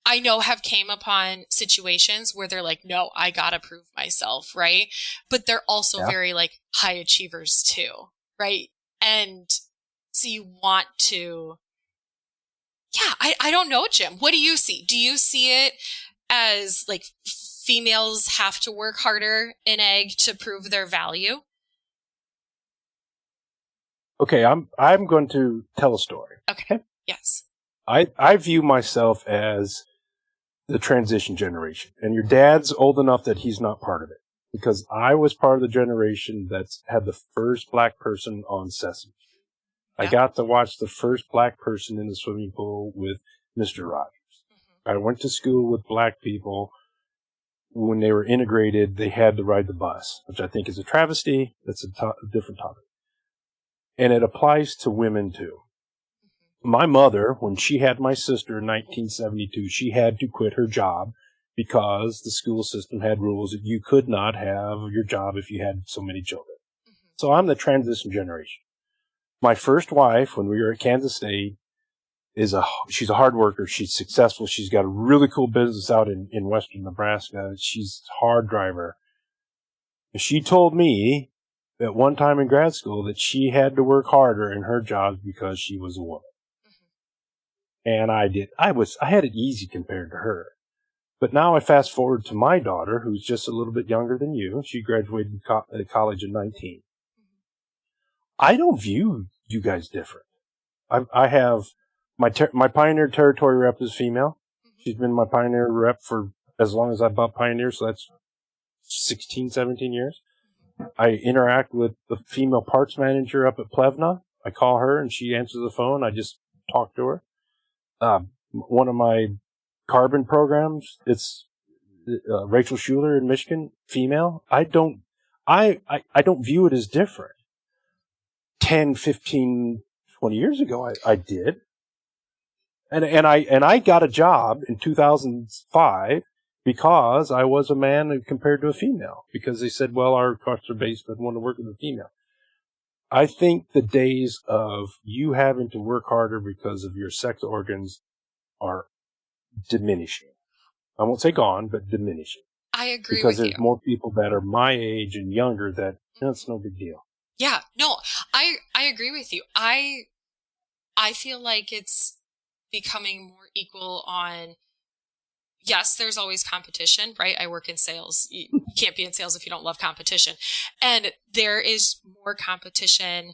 I know have came upon situations where they're like, no, I gotta prove myself, right? But they're also very like high achievers too, right? And so you want to, I don't know, Jim. What do you see? Do you see it as like females have to work harder in ag to prove their value? Okay, I'm going to tell a story. Okay. Yes. I view myself as the transition generation, and your dad's old enough that he's not part of it, because I was part of the generation that's had the first black person on Sesame Street. I got to watch the first black person in the swimming pool with Mr. Rogers. I went to school with black people. When they were integrated, they had to ride the bus, which I think is a travesty. That's a different topic. And it applies to women too. My mother, when she had my sister in 1972, she had to quit her job because the school system had rules that you could not have your job if you had so many children. So I'm the transition generation. My first wife, when we were at Kansas State, she's a hard worker. She's successful. She's got a really cool business out in western Nebraska. She's a hard driver. She told me at one time in grad school that she had to work harder in her job because she was a woman. And I did. I had it easy compared to her. But now I fast forward to my daughter, who's just a little bit younger than you. She graduated college at 19. I don't view you guys different. I have my Pioneer Territory rep is female. She's been my Pioneer rep for as long as I've bought Pioneer, so that's 16, 17 years. I interact with the female parts manager up at Plevna. I call her and she answers the phone. I just talk to her. One of my carbon programs, it's Rachel Schuler in Michigan, female. I don't view it as different. 10, 15, 20 years ago, I did. And I got a job in 2005 because I was a man compared to a female, because they said, well, our costs are based, but want to work with a female. I think the days of you having to work harder because of your sex organs are diminishing. I won't say gone, but diminishing. I agree because with there's more people that are my age and younger that it's no big deal. Yeah, no, I agree with you. I feel like it's becoming more equal on, yes, there's always competition, right? I work in sales. You can't be in sales if you don't love competition. And there is more competition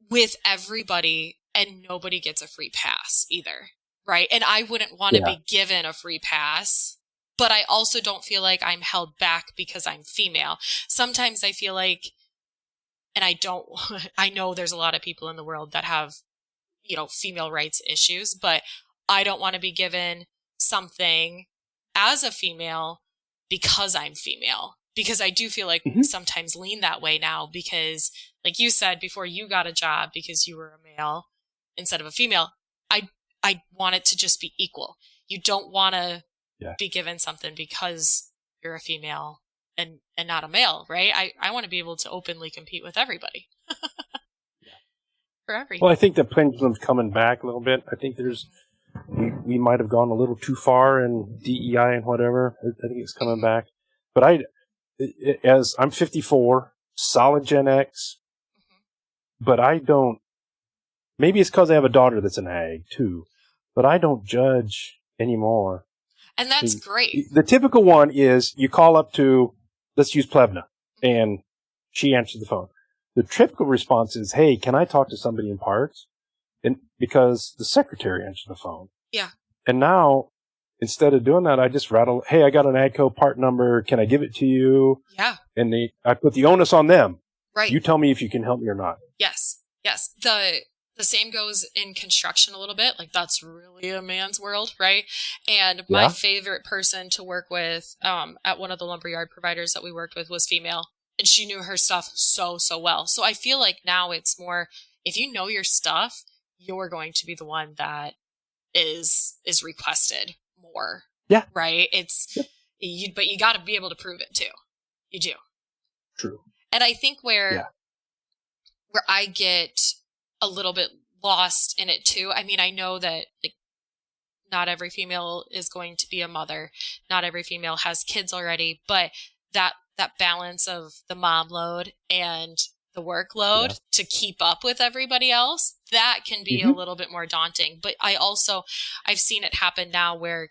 with everybody, and nobody gets a free pass either, right? And I wouldn't want to be given a free pass but I also don't feel like I'm held back because I'm female. Sometimes I feel like, and I know there's a lot of people in the world that have, female rights issues, but I don't want to be given something as a female because I'm female. Because I do feel like we sometimes lean that way now because, like you said, before you got a job because you were a male instead of a female, I want it to just be equal. You don't want to be given something because you're a female and not a male, right? I want to be able to openly compete with everybody. For everything. Well, I think the pendulum's coming back a little bit. I think we might have gone a little too far in DEI and whatever. I think it's coming back. But as I'm 54, solid Gen X, but I don't, maybe it's because I have a daughter that's an ag too, but I don't judge anymore. And that's great. The typical one is you call up to, let's use Plevna, and she answers the phone. The typical response is, hey, can I talk to somebody in parts? And because the secretary answered the phone. Yeah. And now, instead of doing that, I just rattle, hey, I got an AGCO part number. Can I give it to you? Yeah. And I put the onus on them. Right. You tell me if you can help me or not. Yes. Yes. The same goes in construction a little bit. Like, that's really a man's world, right? And my favorite person to work with at one of the lumberyard providers that we worked with was female. And she knew her stuff so well. So I feel like now it's more, if you know your stuff, you're going to be the one that is requested more. Yeah. Right? But you got to be able to prove it too. You do. True. And I think where I get a little bit lost in it too. I mean, I know that like not every female is going to be a mother. Not every female has kids already, but that balance of the mom load and the workload to keep up with everybody else, that can be a little bit more daunting. But I've seen it happen now where,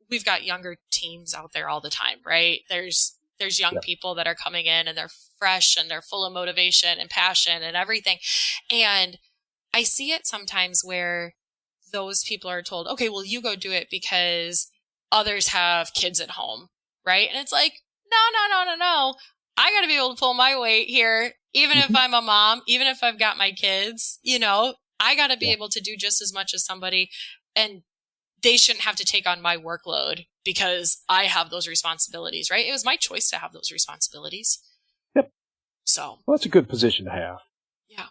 we've got younger teams out there all the time, right? There's young people that are coming in and they're fresh and they're full of motivation and passion and everything. And I see it sometimes where those people are told, okay, well, you go do it because others have kids at home, right? And it's like, no. I got to be able to pull my weight here, even if I'm a mom, even if I've got my kids, I got to be able to do just as much as somebody, and they shouldn't have to take on my workload because I have those responsibilities, right? It was my choice to have those responsibilities. Yep. So. Well, that's a good position to have. Yeah.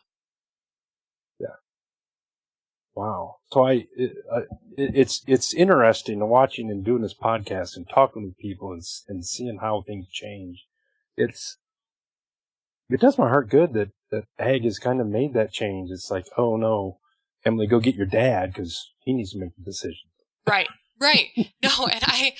Yeah. Wow. So it's interesting watching and doing this podcast and talking with people and seeing how things change. It does my heart good that ag has kind of made that change. It's like, oh no, Emily, go get your dad because he needs to make the decision. Right. No, and I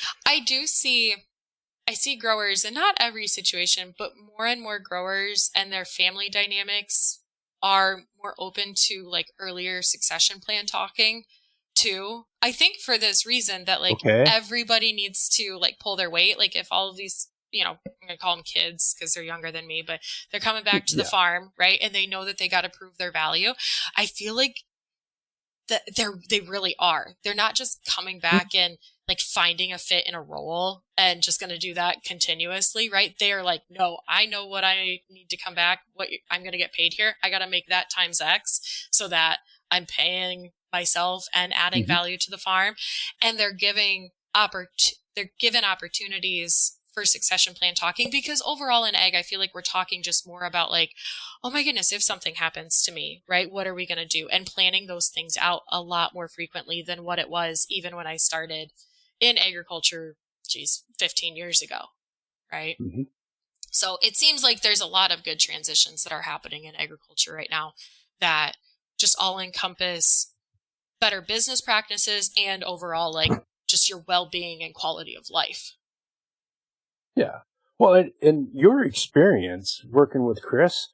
see growers, and not every situation, but more and more growers and their family dynamics are more open to like earlier succession plan talking too. I think for this reason that like everybody needs to like pull their weight. Like if all of these, I'm going to call them kids because they're younger than me, but they're coming back to the farm, right? And they know that they got to prove their value. I feel like that they really are. They're not just coming back and like finding a fit in a role and just going to do that continuously, right? They are like, no, I know what I need to come back. I'm going to get paid here. I got to make that times X so that I'm paying myself and adding value to the farm. And they're given opportunities for succession plan talking, because overall in ag, I feel like we're talking just more about like, oh my goodness, if something happens to me, right? What are we going to do? And planning those things out a lot more frequently than what it was even when I started in agriculture, 15 years ago, right? Mm-hmm. So it seems like there's a lot of good transitions that are happening in agriculture right now that just all encompass better business practices and overall like just your well-being and quality of life. Yeah. Well, in your experience working with Chris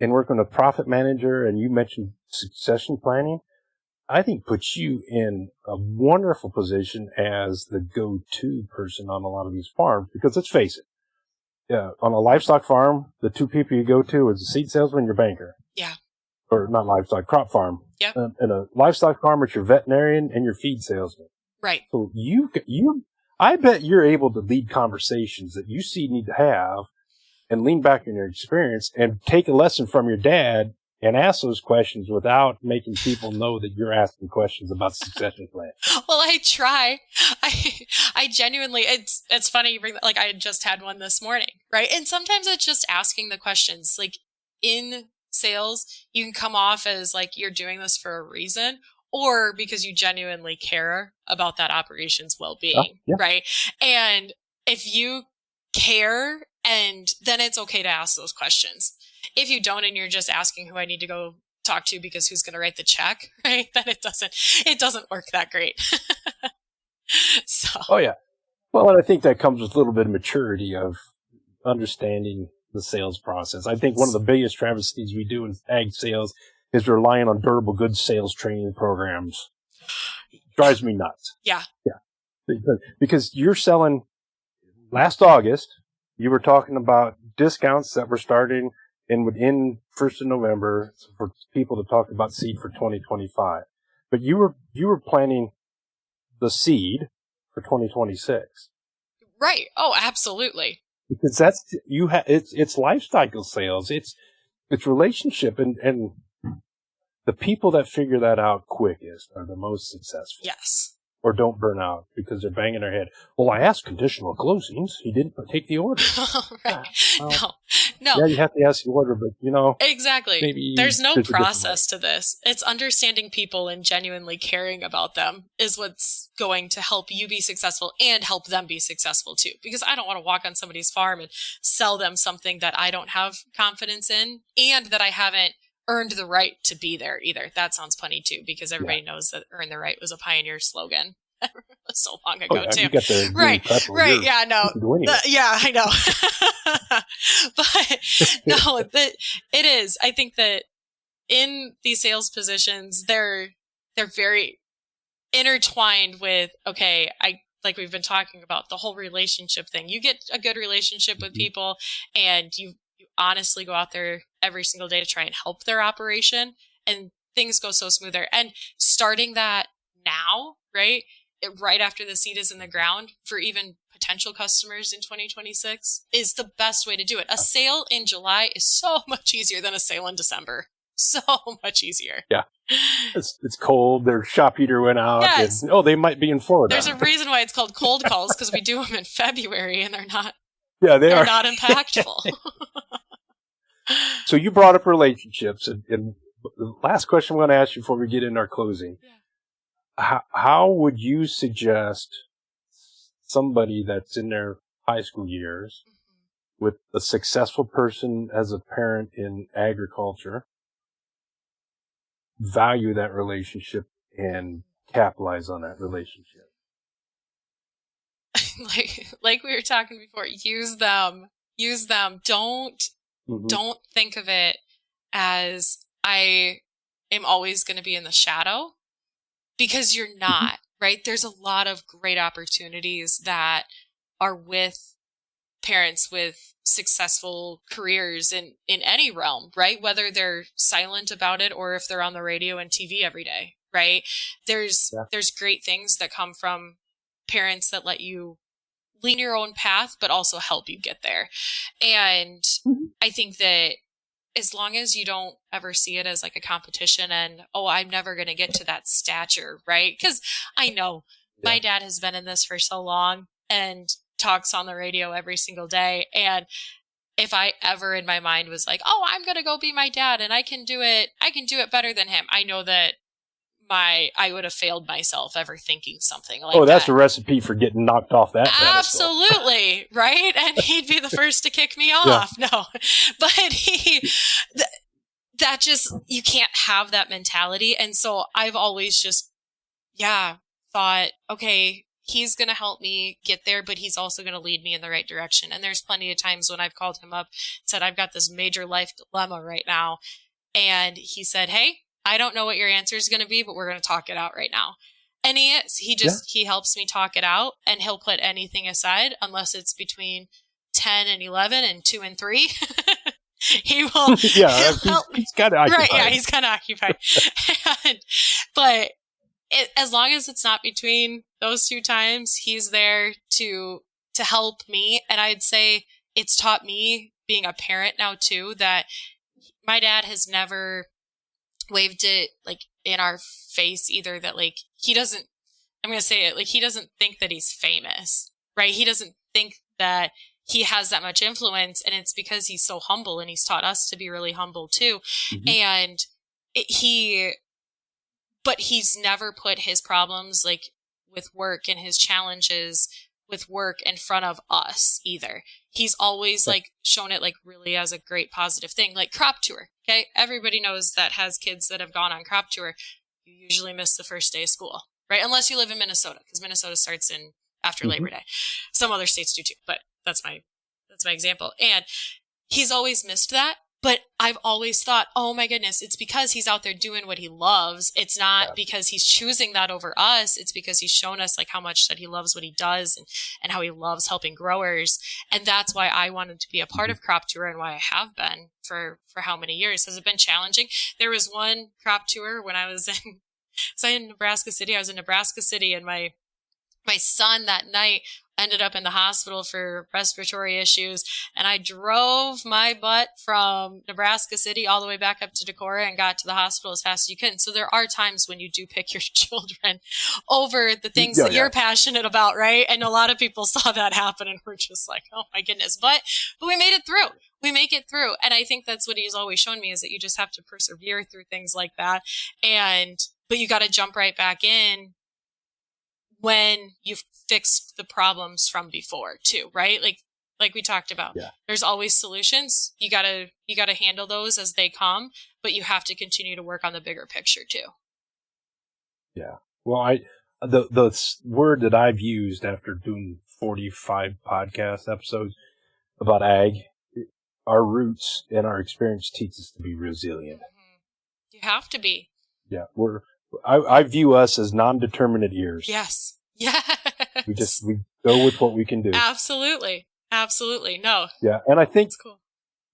and working with Profit Manager, and you mentioned succession planning, I think puts you in a wonderful position as the go-to person on a lot of these farms, because let's face it, on a livestock farm, the two people you go to is the seed salesman and your banker. Yeah. Or not livestock, crop farm. Yep. And a livestock farm, it's your veterinarian and your feed salesman. Right. So I bet you're able to lead conversations that you see need to have and lean back on your experience and take a lesson from your dad and ask those questions without making people know that you're asking questions about succession plan. Well, I try. I genuinely, it's funny you bring that, like I just had one this morning, right? And sometimes it's just asking the questions. Like in sales, you can come off as like you're doing this for a reason or because you genuinely care about that operation's well-being, right? And if you care, and then it's okay to ask those questions. If you don't and you're just asking who I need to go talk to because who's going to write the check, right? Then it doesn't work that great. So. Oh yeah. Well, and I think that comes with a little bit of maturity of understanding the sales process. I think one of the biggest travesties we do in ag sales is relying on durable goods sales training programs. It drives me nuts. Yeah. Yeah. Because you're selling, last August, you were talking about discounts that were starting and would end 1st of November for people to talk about seed for 2025. But you were planning the seed for 2026. Right. Oh, absolutely. Because that's, it's life cycle sales. It's relationship and the people that figure that out quickest are the most successful. Yes. Or don't burn out because they're banging their head. Well, I asked conditional closings. He didn't take the order. Right. Well, no. Yeah, you have to ask the order, but Exactly. Maybe there's no process to this. It's understanding people and genuinely caring about them is what's going to help you be successful and help them be successful too. Because I don't want to walk on somebody's farm and sell them something that I don't have confidence in and that I haven't earned the right to be there either. That sounds funny too, because everybody knows that earn the right was a pioneer slogan so long ago too. You got the right. Yeah, no. Yeah, I know. But no, it is. I think that in these sales positions, they're very intertwined with, like we've been talking about, the whole relationship thing. You get a good relationship with people and you honestly go out there every single day to try and help their operation, and things go so smoother. And starting that now, right? Right after the seed is in the ground for even potential customers in 2026 is the best way to do it. A sale in July is so much easier than a sale in December. So much easier. Yeah. It's cold. Their shop heater went out. Yes. And, they might be in Florida. There's a reason why it's called cold calls, because we do them in February and they're not. Yeah, they're not impactful. So you brought up relationships, and the last question I'm going to ask you before we get into our closing. Yeah. How would you suggest somebody that's in their high school years with a successful person as a parent in agriculture value that relationship and capitalize on that relationship? like we were talking before, use them. Don't think of it as I am always going to be in the shadow, because you're not, right? There's a lot of great opportunities that are with parents with successful careers in any realm, right? Whether they're silent about it or if they're on the radio and TV every day, right? There's great things that come from parents that let you lean your own path, but also help you get there. And I think that as long as you don't ever see it as like a competition and, I'm never going to get to that stature, right? Because I know my dad has been in this for so long and talks on the radio every single day. And if I ever in my mind was like, I'm going to go be my dad and I can do it better than him, I know that I would have failed myself ever thinking something like that. That's a recipe for getting knocked off that pedestal. Absolutely, right? And he'd be the first to kick me off. Yeah. No, but that just, you can't have that mentality. And so I've always just, thought, okay, he's going to help me get there, but he's also going to lead me in the right direction. And there's plenty of times when I've called him up, said, I've got this major life dilemma right now. And he said, hey, I don't know what your answer is going to be, but we're going to talk it out right now. And he is. He helps me talk it out, and he'll put anything aside unless it's between 10 and 11 and 2 and 3. He will. Yeah, he's kind of occupied. Right, yeah, he's kind of occupied. But as long as it's not between those two times, he's there to help me. And I'd say it's taught me, being a parent now too, that my dad has never waved it like in our face either, that like he doesn't, I'm going to say it, like he doesn't think that he's famous, right? He doesn't think that he has that much influence, and it's because he's so humble, and he's taught us to be really humble too. Mm-hmm. And but he's never put his problems like with work and his challenges with work in front of us either. He's always like shown it like really as a great positive thing, like crop tour. Okay. Everybody knows that has kids that have gone on crop tour. You usually miss the first day of school, right? Unless you live in Minnesota, because Minnesota starts in after Labor Day. Some other states do too, but that's my example. And he's always missed that. But I've always thought, oh my goodness, it's because he's out there doing what he loves. It's not because he's choosing that over us. It's because he's shown us like how much that he loves what he does, and how he loves helping growers. And that's why I wanted to be a part of Crop Tour, and why I have been for how many years. Has it been challenging? There was one crop tour when I was in Nebraska City. I was in Nebraska City, and my son that night ended up in the hospital for respiratory issues. And I drove my butt from Nebraska City all the way back up to Decorah and got to the hospital as fast as you can. So there are times when you do pick your children over the things that you're passionate about, right? And a lot of people saw that happen and were just like, oh my goodness. But we made it through. We make it through. And I think that's what he's always shown me, is that you just have to persevere through things like that. But you got to jump right back in when you've fixed the problems from before too, right? Like we talked about, there's always solutions. You gotta handle those as they come, but you have to continue to work on the bigger picture too. Yeah. Well, the word that I've used after doing 45 podcast episodes about ag, our roots and our experience teach us to be resilient. Mm-hmm. You have to be. Yeah. I view us as non-determinate ears. Yes. Yes. We go with what we can do. Absolutely. No. Yeah. And I think cool.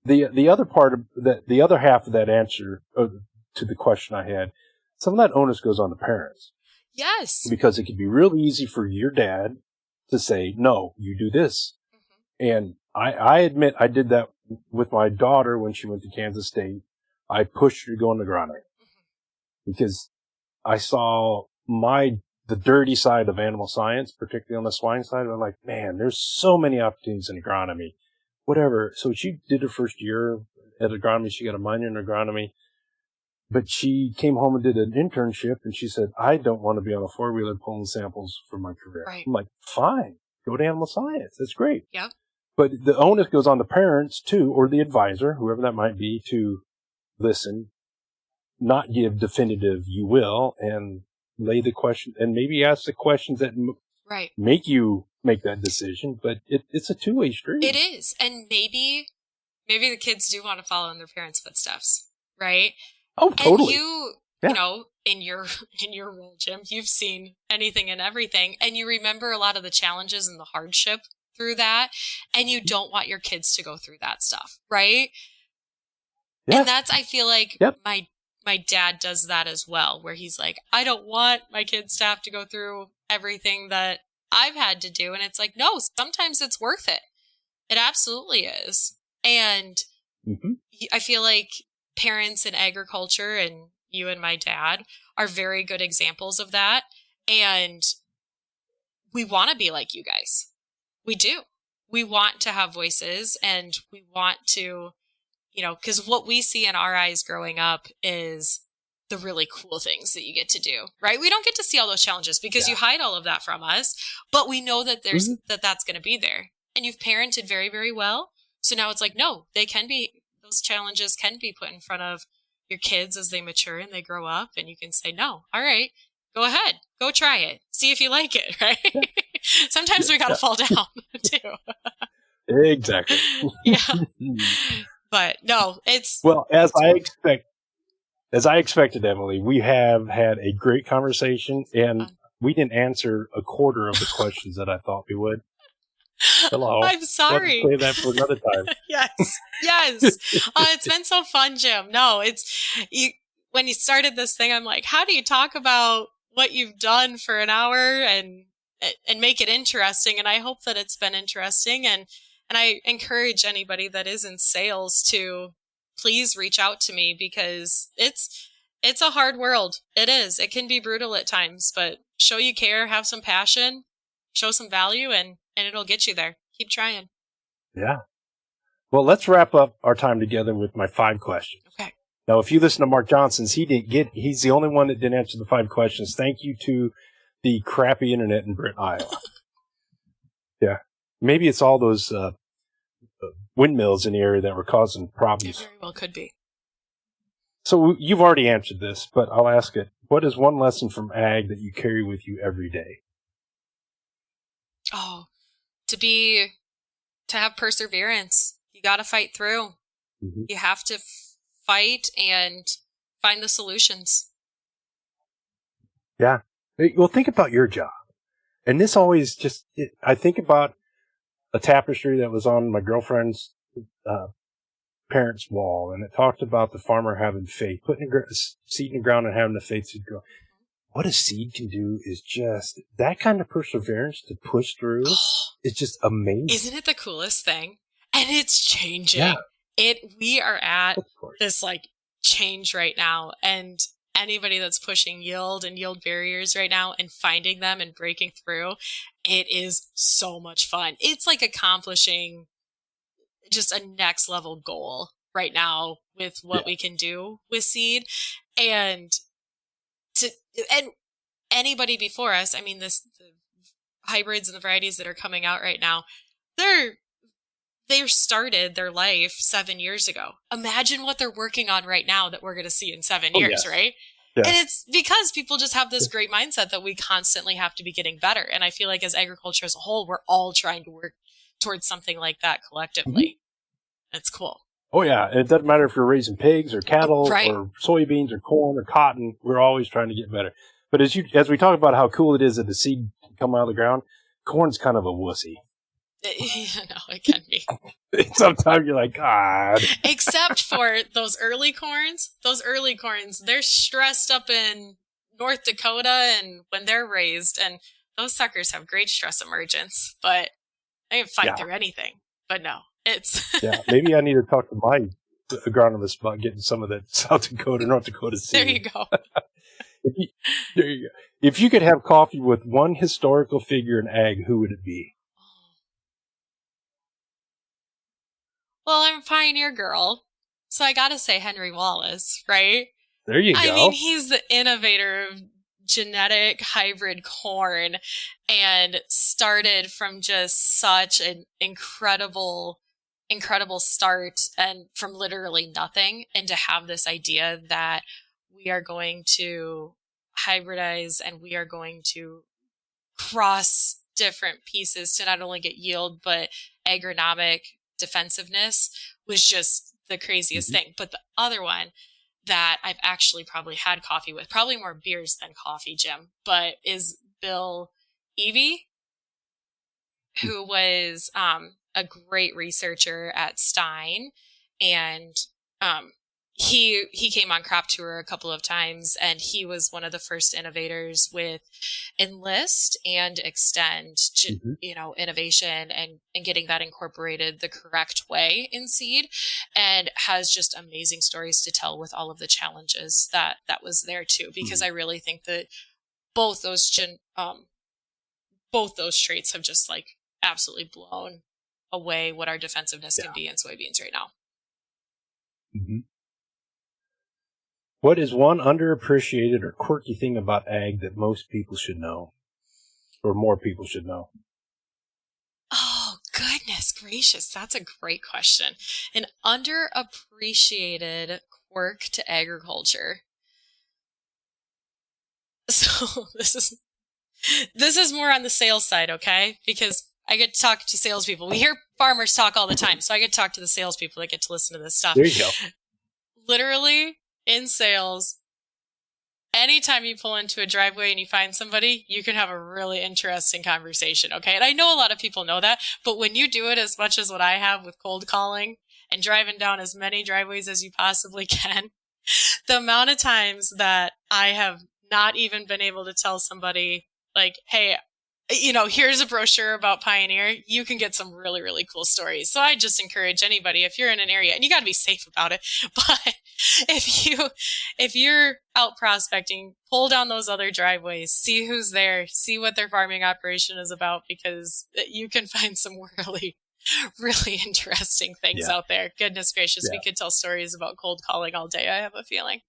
the other part of that, the other half of that answer to the question I had, some of that onus goes on the parents. Yes. Because it can be real easy for your dad to say, no, you do this. Mm-hmm. And I admit I did that with my daughter when she went to Kansas State. I pushed her to go in agronomy because I saw the dirty side of animal science, particularly on the swine side. I'm like, man, there's so many opportunities in agronomy, whatever. So she did her first year at agronomy. She got a minor in agronomy, but she came home and did an internship, and she said, I don't want to be on a four-wheeler pulling samples for my career. Right. I'm like, fine, go to animal science. That's great. Yep. But the onus goes on the parents too, or the advisor, whoever that might be, to listen, not give definitive you will, and lay the question, and maybe ask the questions that make you make that decision. But it's a two-way street. It is. And maybe the kids do want to follow in their parents' footsteps, right? Oh, totally. And you know, in your role, Jim, you've seen anything and everything, and you remember a lot of the challenges and the hardship through that, and you don't want your kids to go through that stuff, right? Yeah. And that's, I feel like my dad does that as well, where he's like, I don't want my kids to have to go through everything that I've had to do. And it's like, no, sometimes it's worth it. It absolutely is. And I feel like parents in agriculture, and you and my dad, are very good examples of that. And we want to be like you guys. We do. We want to have voices, and we want to, you know, because what we see in our eyes growing up is the really cool things that you get to do, right? We don't get to see all those challenges because you hide all of that from us, but we know that there's that's going to be there. And you've parented very, very well. So now it's like, no, those challenges can be put in front of your kids as they mature and they grow up, and you can say, no, all right, go ahead, go try it. See if you like it, right? Sometimes we got to fall down too. Exactly. Yeah. But no, it's... Well, as I expected, Emily, we have had a great conversation, and we didn't answer a quarter of the questions that I thought we would. Hello. I'm sorry. We'll save that for another time. Yes. It's been so fun, Jim. No, when you started this thing, I'm like, how do you talk about what you've done for an hour and make it interesting. And I hope that it's been interesting. And I encourage anybody that is in sales to please reach out to me, because it's a hard world. It is. It can be brutal at times, but show you care, have some passion, show some value, and it'll get you there. Keep trying. Yeah. Well, let's wrap up our time together with my 5 questions. Okay. Now, if you listen to Mark Johnson's, he's the only one that didn't answer the 5 questions. Thank you to the crappy internet in Britt, Iowa. Yeah. Maybe it's all those windmills in the area that were causing problems. It very well could be. So you've already answered this, but I'll ask it. What is one lesson from ag that you carry with you every day? Oh, to have perseverance. You got to fight through. Mm-hmm. You have to fight and find the solutions. Yeah. Well, think about your job. And this always I think about a tapestry that was on my girlfriend's parents' wall, and it talked about the farmer having faith, putting seed in the ground and having the faith to grow. What a seed can do is just that kind of perseverance to push through. It's just amazing. Isn't it the coolest thing? And it's changing. Yeah. We are at this change right now, and anybody that's pushing yield and yield barriers right now and finding them and breaking through, it is so much fun. It's like accomplishing just a next level goal right now with what we can do with seed. And anybody before us, I mean, the hybrids and the varieties that are coming out right now, they started their life 7 years ago. Imagine what they're working on right now that we're going to see in 7 years, right? Yeah. And it's because people just have this great mindset that we constantly have to be getting better. And I feel like as agriculture as a whole, we're all trying to work towards something like that collectively. Mm-hmm. It's cool. Oh, yeah. And it doesn't matter if you're raising pigs or cattle or soybeans or corn or cotton. We're always trying to get better. But as we talk about how cool it is that the seed can come out of the ground, corn's kind of a wussy. No, it can be. Sometimes you're like, God. Except for those early corns. They're stressed up in North Dakota and when they're raised, and those suckers have great stress emergence, but they can fight through anything. But no, it's... Yeah, maybe I need to talk to my agronomist about getting some of that South Dakota, North Dakota seed. There you go. There you go. If you could have coffee with one historical figure in ag, who would it be? Well, I'm a pioneer girl, so I gotta say Henry Wallace, right? There you go. I mean, he's the innovator of genetic hybrid corn and started from just such an incredible start and from literally nothing, and to have this idea that we are going to hybridize and we are going to cross different pieces to not only get yield, but agronomic defensiveness was just the craziest thing. But the other one that I've actually probably had coffee with, probably more beers than coffee, Jim, but is Bill Evie, who was a great researcher at Stein, and he came on Crop Tour a couple of times, and he was one of the first innovators with Enlist and Extend, innovation and getting that incorporated the correct way in seed, and has just amazing stories to tell with all of the challenges that was there too, because I really think that both those traits have just absolutely blown away what our defensiveness can be in soybeans right now. Mm-hmm. What is one underappreciated or quirky thing about ag that most people should know, or more people should know? Oh, goodness gracious. That's a great question. An underappreciated quirk to agriculture. So this is more on the sales side, okay? Because I get to talk to salespeople. We hear farmers talk all the time, so I get to talk to the salespeople that get to listen to this stuff. There you go. Literally, in sales, anytime you pull into a driveway and you find somebody, you can have a really interesting conversation, okay? And I know a lot of people know that, but when you do it as much as what I have with cold calling and driving down as many driveways as you possibly can, the amount of times that I have not even been able to tell somebody like, hey, here's a brochure about Pioneer. You can get some really, really cool stories. So I just encourage anybody, if you're in an area, and you got to be safe about it, but if you're out prospecting, pull down those other driveways, see who's there, see what their farming operation is about, because you can find some really, really interesting things out there. Goodness gracious, we could tell stories about cold calling all day, I have a feeling.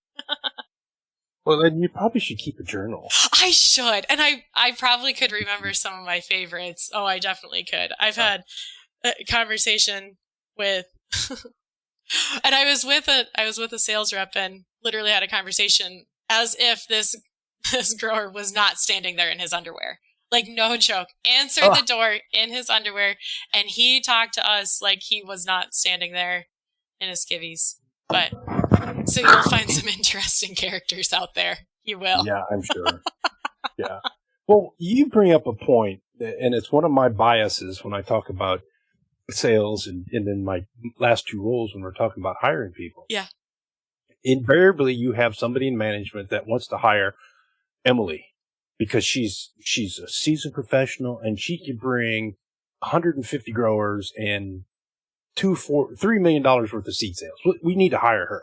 Well, then you probably should keep a journal. I should. And I probably could remember some of my favorites. Oh, I definitely could. I've had a conversation with, and I was with a sales rep and literally had a conversation as if this grower was not standing there in his underwear. Like, no joke. Answered the door in his underwear, and he talked to us like he was not standing there in his skivvies. But so you'll find some interesting characters out there. You will. Yeah, I'm sure. Yeah. Well, you bring up a point, and it's one of my biases when I talk about sales and in my last two roles when we're talking about hiring people. Yeah. Invariably, you have somebody in management that wants to hire Emily because she's a seasoned professional and she can bring 150 growers and $3 million worth of seed sales. We need to hire her.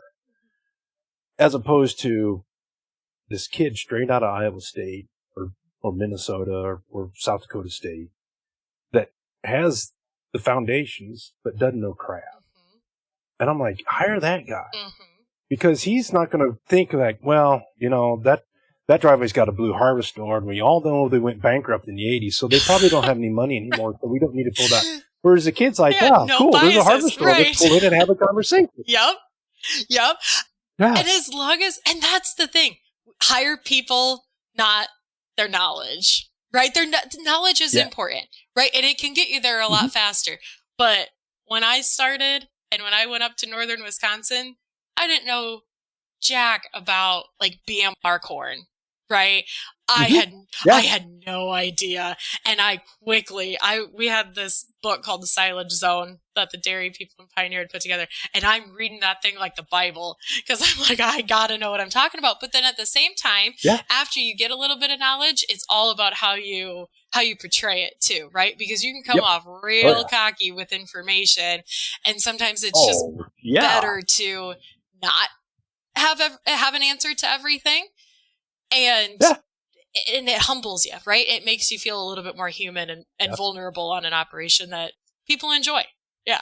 As opposed to this kid straight out of Iowa State or Minnesota or South Dakota State that has the foundations but doesn't know crap. Mm-hmm. And I'm like, hire that guy. Mm-hmm. Because he's not going to think like, well, that driveway's got a blue harvest door, and we all know they went bankrupt in the 80s, so they probably don't have any money anymore, so we don't need to pull that. Whereas the kid's like, no cool, biases, there's a harvest door. Let's pull in and have a conversation. Yep. Yeah. And as long as, and that's the thing, hire people, not their knowledge, right? Their knowledge is important, right? And it can get you there a lot faster. But when I started and when I went up to northern Wisconsin, I didn't know jack about like BMR corn, right? I had no idea. And we had this book called The Silage Zone that the dairy people in Pioneer had put together. And I'm reading that thing like the Bible because I'm like, I gotta know what I'm talking about. But then at the same time, after you get a little bit of knowledge, it's all about how you portray it too, right? Because you can come off real cocky with information. And sometimes it's just better to not have an answer to everything. And it humbles you, right? It makes you feel a little bit more human and vulnerable on an operation that people enjoy. Yeah.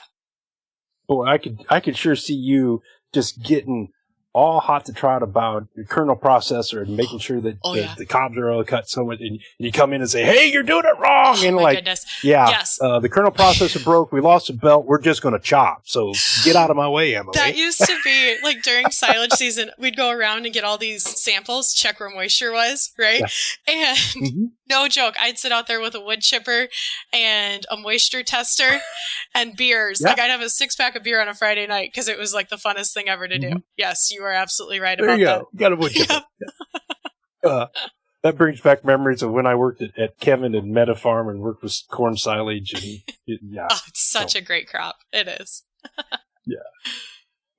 Boy, I could sure see you just getting all hot to trot about the kernel processor and making sure that the cobs are all cut so much, and you come in and say, hey, you're doing it wrong. And like, goodness. The kernel processor broke. We lost a belt. We're just going to chop. So get out of my way, Emily. That used to be like during silage season, we'd go around and get all these samples, check where moisture was, right? Yeah. And no joke, I'd sit out there with a wood chipper and a moisture tester and beers. Like I'd have a 6-pack of beer on a Friday night because it was like the funnest thing ever to do. Yes, you are absolutely right about that. There you go. You got a wood chipper. That brings back memories of when I worked at Kevin and Meta Farm and worked with corn silage. And it's such a great crop. It is.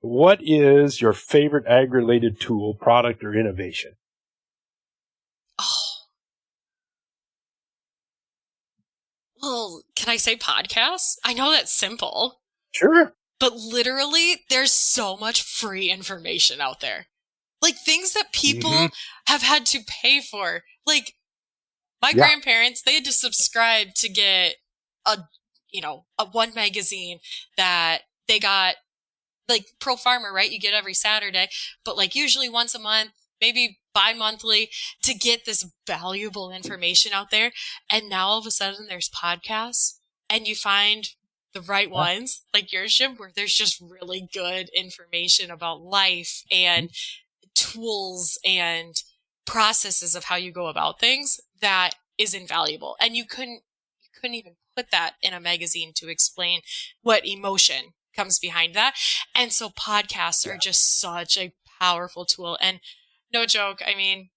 What is your favorite ag-related tool, product, or innovation? Well, can I say podcasts? I know that's simple. Sure. But literally, there's so much free information out there. Like things that people have had to pay for. Like my grandparents, they had to subscribe to get a one magazine that they got, like Pro Farmer, right? You get every Saturday, but like usually once a month, maybe bi-monthly, to get this valuable information out there. And now all of a sudden there's podcasts and you find the right ones like yours, Jim, where there's just really good information about life and tools and processes of how you go about things that is invaluable. And you couldn't even put that in a magazine to explain what emotion comes behind that. And so podcasts are just such a powerful tool. And no joke, I mean,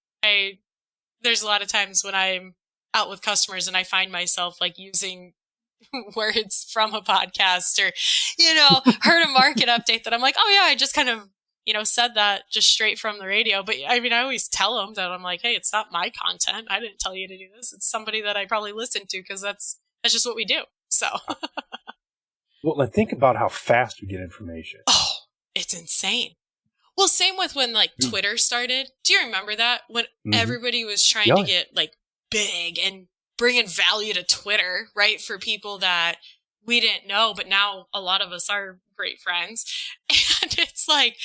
there's a lot of times when I'm out with customers and I find myself like using words from a podcast or, heard a market update that I'm like, oh yeah, I just kind of, said that just straight from the radio. But I mean, I always tell them that I'm like, hey, it's not my content. I didn't tell you to do this. It's somebody that I probably listened to because that's just what we do. So. Well, think about how fast we get information. Oh, it's insane. Well, same with when like Twitter started. Do you remember that? When everybody was trying to get like big and bringing value to Twitter, right? For people that we didn't know, but now a lot of us are great friends. And it's like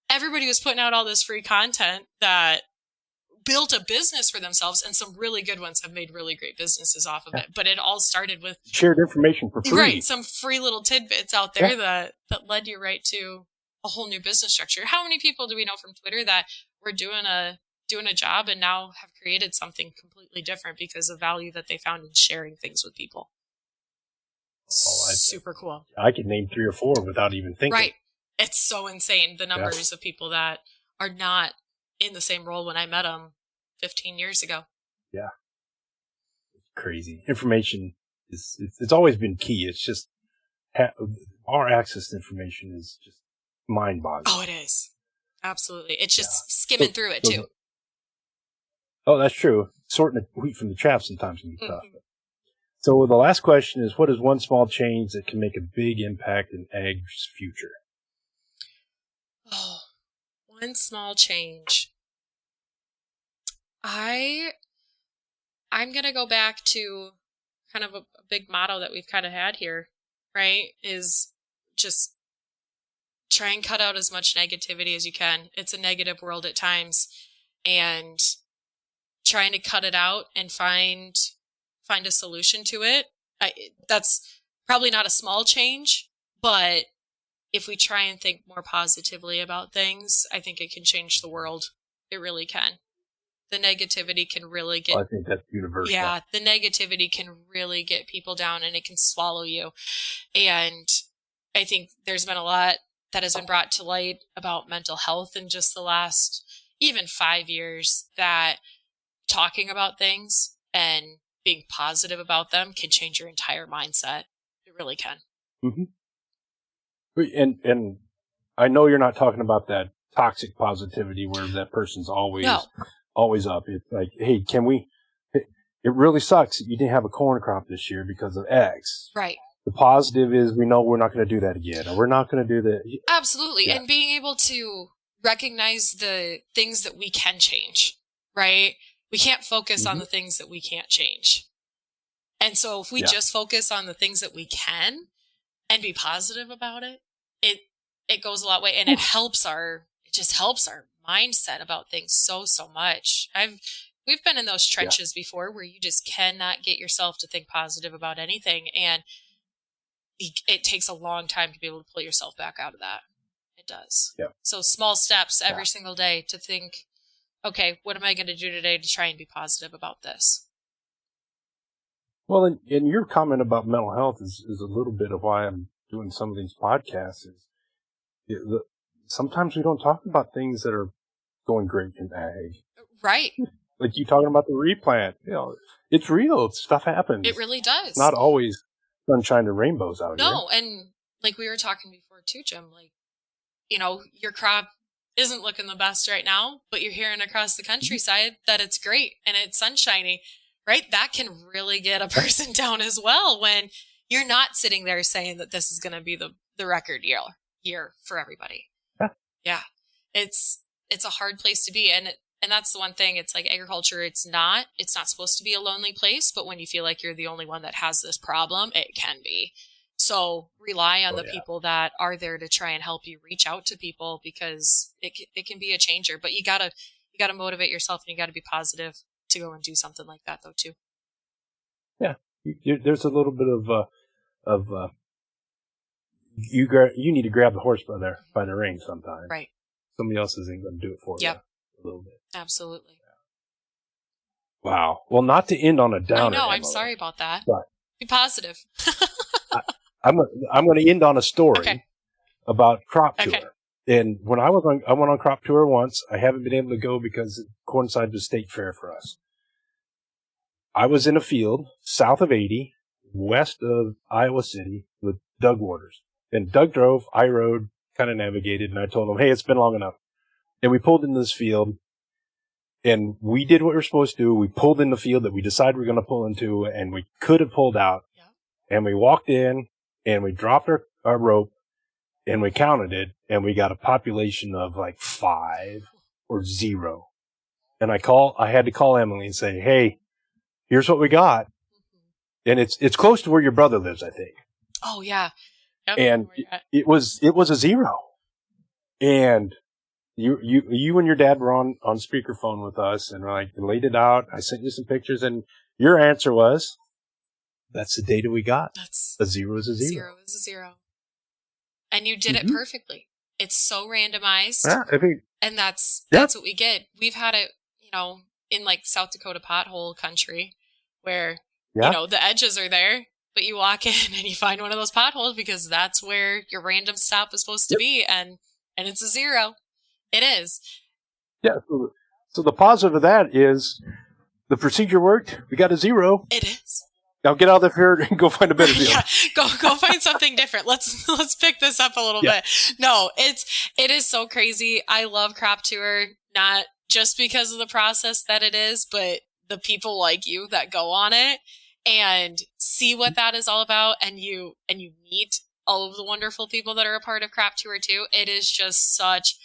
everybody was putting out all this free content that built a business for themselves, and some really good ones have made really great businesses off of it. But it all started with shared information for free. Right, some free little tidbits out there that led you right to a whole new business structure. How many people do we know from Twitter that were doing a job and now have created something completely different because of value that they found in sharing things with people? Super cool. I could name 3 or 4 without even thinking. Right. It's so insane, the numbers of people that are not in the same role when I met them 15 years ago. Yeah. It's crazy. Information it's always been key. It's just our access to information is just mind-boggling. Oh, it is. Absolutely. It's just skimming through it too. Oh, that's true. Sorting the wheat from the chaff sometimes can be tough. So the last question is, what is one small change that can make a big impact in ag's future? Oh, one small change. I'm going to go back to kind of a big motto that we've kind of had here, right? Is just try and cut out as much negativity as you can. It's a negative world at times, and trying to cut it out and find a solution to it. That's probably not a small change, but if we try and think more positively about things, I think it can change the world. It really can. The negativity can really get... I think that's universal. Yeah, the negativity can really get people down, and it can swallow you. And I think there's been a lot that has been brought to light about mental health in just the last even 5 years, that talking about things and being positive about them can change your entire mindset. It really can. And I know you're not talking about that toxic positivity where that person's always up. It's like, hey, it really sucks that you didn't have a corn crop this year because of X. Right. The positive is we know we're not going to do that again, or we're not going to do that. Absolutely. Yeah. And being able to recognize the things that we can change, right? We can't focus on the things that we can't change. And so if we just focus on the things that we can and be positive about it, it goes a lot way, and it just helps our mindset about things so much. We've been in those trenches before where you just cannot get yourself to think positive about anything, and it takes a long time to be able to pull yourself back out of that. It does. Yeah. So small steps every single day to think, okay, what am I going to do today to try and be positive about this? Well, and your comment about mental health is a little bit of why I'm doing some of these podcasts. Sometimes we don't talk about things that are going great in ag. Right. Like you talking about the replant. It's real. Stuff happens. It really does. It's not always sunshine and rainbows out here. No, and like we were talking before too, Jim, like, your crop isn't looking the best right now, but you're hearing across the countryside that it's great and it's sunshiny, right? That can really get a person down as well when you're not sitting there saying that this is going to be the record year for everybody. Yeah. It's a hard place to be. And that's the one thing. It's like agriculture. It's not supposed to be a lonely place, but when you feel like you're the only one that has this problem, it can be. So rely on the people that are there to try and help you reach out to people, because it can be a changer, but you gotta motivate yourself, and you gotta be positive to go and do something like that though too. Yeah. There's a little bit of you need to grab the horse by the reins sometimes. Right. Somebody else isn't going to do it for you. A little bit. Absolutely. Wow. Well, not to end on a downer. I know. I'm sorry about that. But be positive. I'm going to end on a story about crop tour. And when I went on crop tour once. I haven't been able to go because it coincided with state fair for us. I was in a field south of 80, west of Iowa City, with Doug Waters. And Doug drove, I rode, kind of navigated, and I told him, hey, it's been long enough. And we pulled into this field, and we did what we were supposed to do. We pulled in the field that we decided we were going to pull into, and we could have pulled out. Yeah. And we walked in, and we dropped our rope, and we counted it, and we got a population of like 5 or 0. And I had to call Emily and say, hey, here's what we got. And it's close to where your brother lives, I think. Oh, yeah. Yep. And it was a 0. And you and your dad were on speakerphone with us, and like laid it out. I sent you some pictures, and your answer was, that's the data we got. That's a 0 is a 0. 0 is a 0. And you did it perfectly. It's so randomized. Yeah, I think, and that's what we get. We've had it, in like South Dakota pothole country where, the edges are there, but you walk in and you find one of those potholes because that's where your random stop was supposed to be. And it's a 0. It is. Yeah. So the positive of that is the procedure worked. We got a 0. It is. Now get out of here and go find a better deal. Yeah, go find something different. Let's pick this up a little bit. No, it is so crazy. I love Crop Tour, not just because of the process that it is, but the people like you that go on it and see what that is all about, and you meet all of the wonderful people that are a part of Crop Tour too. It is just such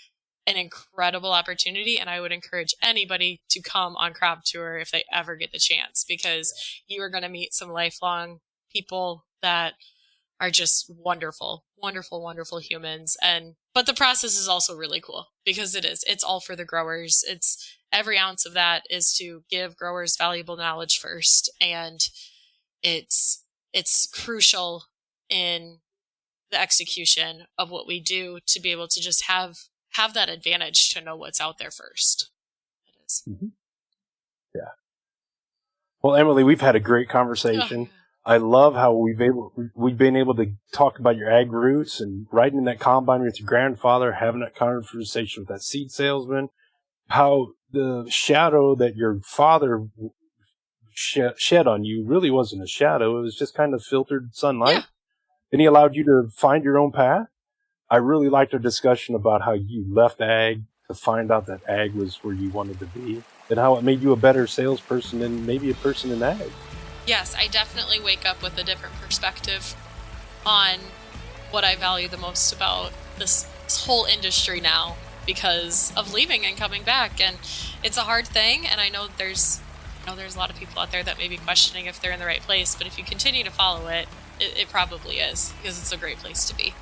an incredible opportunity, and I would encourage anybody to come on Crop Tour if they ever get the chance, because you are going to meet some lifelong people that are just wonderful, wonderful, wonderful humans. But the process is also really cool because it's all for the growers. It's every ounce of that is to give growers valuable knowledge first, and it's crucial in the execution of what we do to be able to just have that advantage to know what's out there first. It is. Mm-hmm. Yeah. Well, Emily, we've had a great conversation. Oh. I love how we've been able to talk about your ag roots and riding in that combine with your grandfather, having that conversation with that seed salesman, how the shadow that your father shed on you really wasn't a shadow. It was just kind of filtered sunlight. Yeah. And he allowed you to find your own path. I really liked our discussion about how you left ag to find out that ag was where you wanted to be, and how it made you a better salesperson than maybe a person in ag. Yes, I definitely wake up with a different perspective on what I value the most about this whole industry now because of leaving and coming back. And it's a hard thing, and I know there's a lot of people out there that may be questioning if they're in the right place, but if you continue to follow it, it probably is, because it's a great place to be.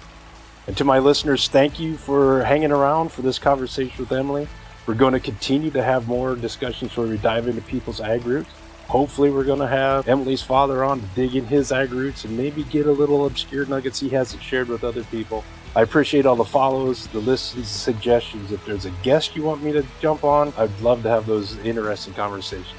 And to my listeners, thank you for hanging around for this conversation with Emily. We're going to continue to have more discussions where we dive into people's ag roots. Hopefully we're going to have Emily's father on to dig in his ag roots and maybe get a little obscure nuggets he hasn't shared with other people. I appreciate all the follows, the listens, suggestions. If there's a guest you want me to jump on, I'd love to have those interesting conversations.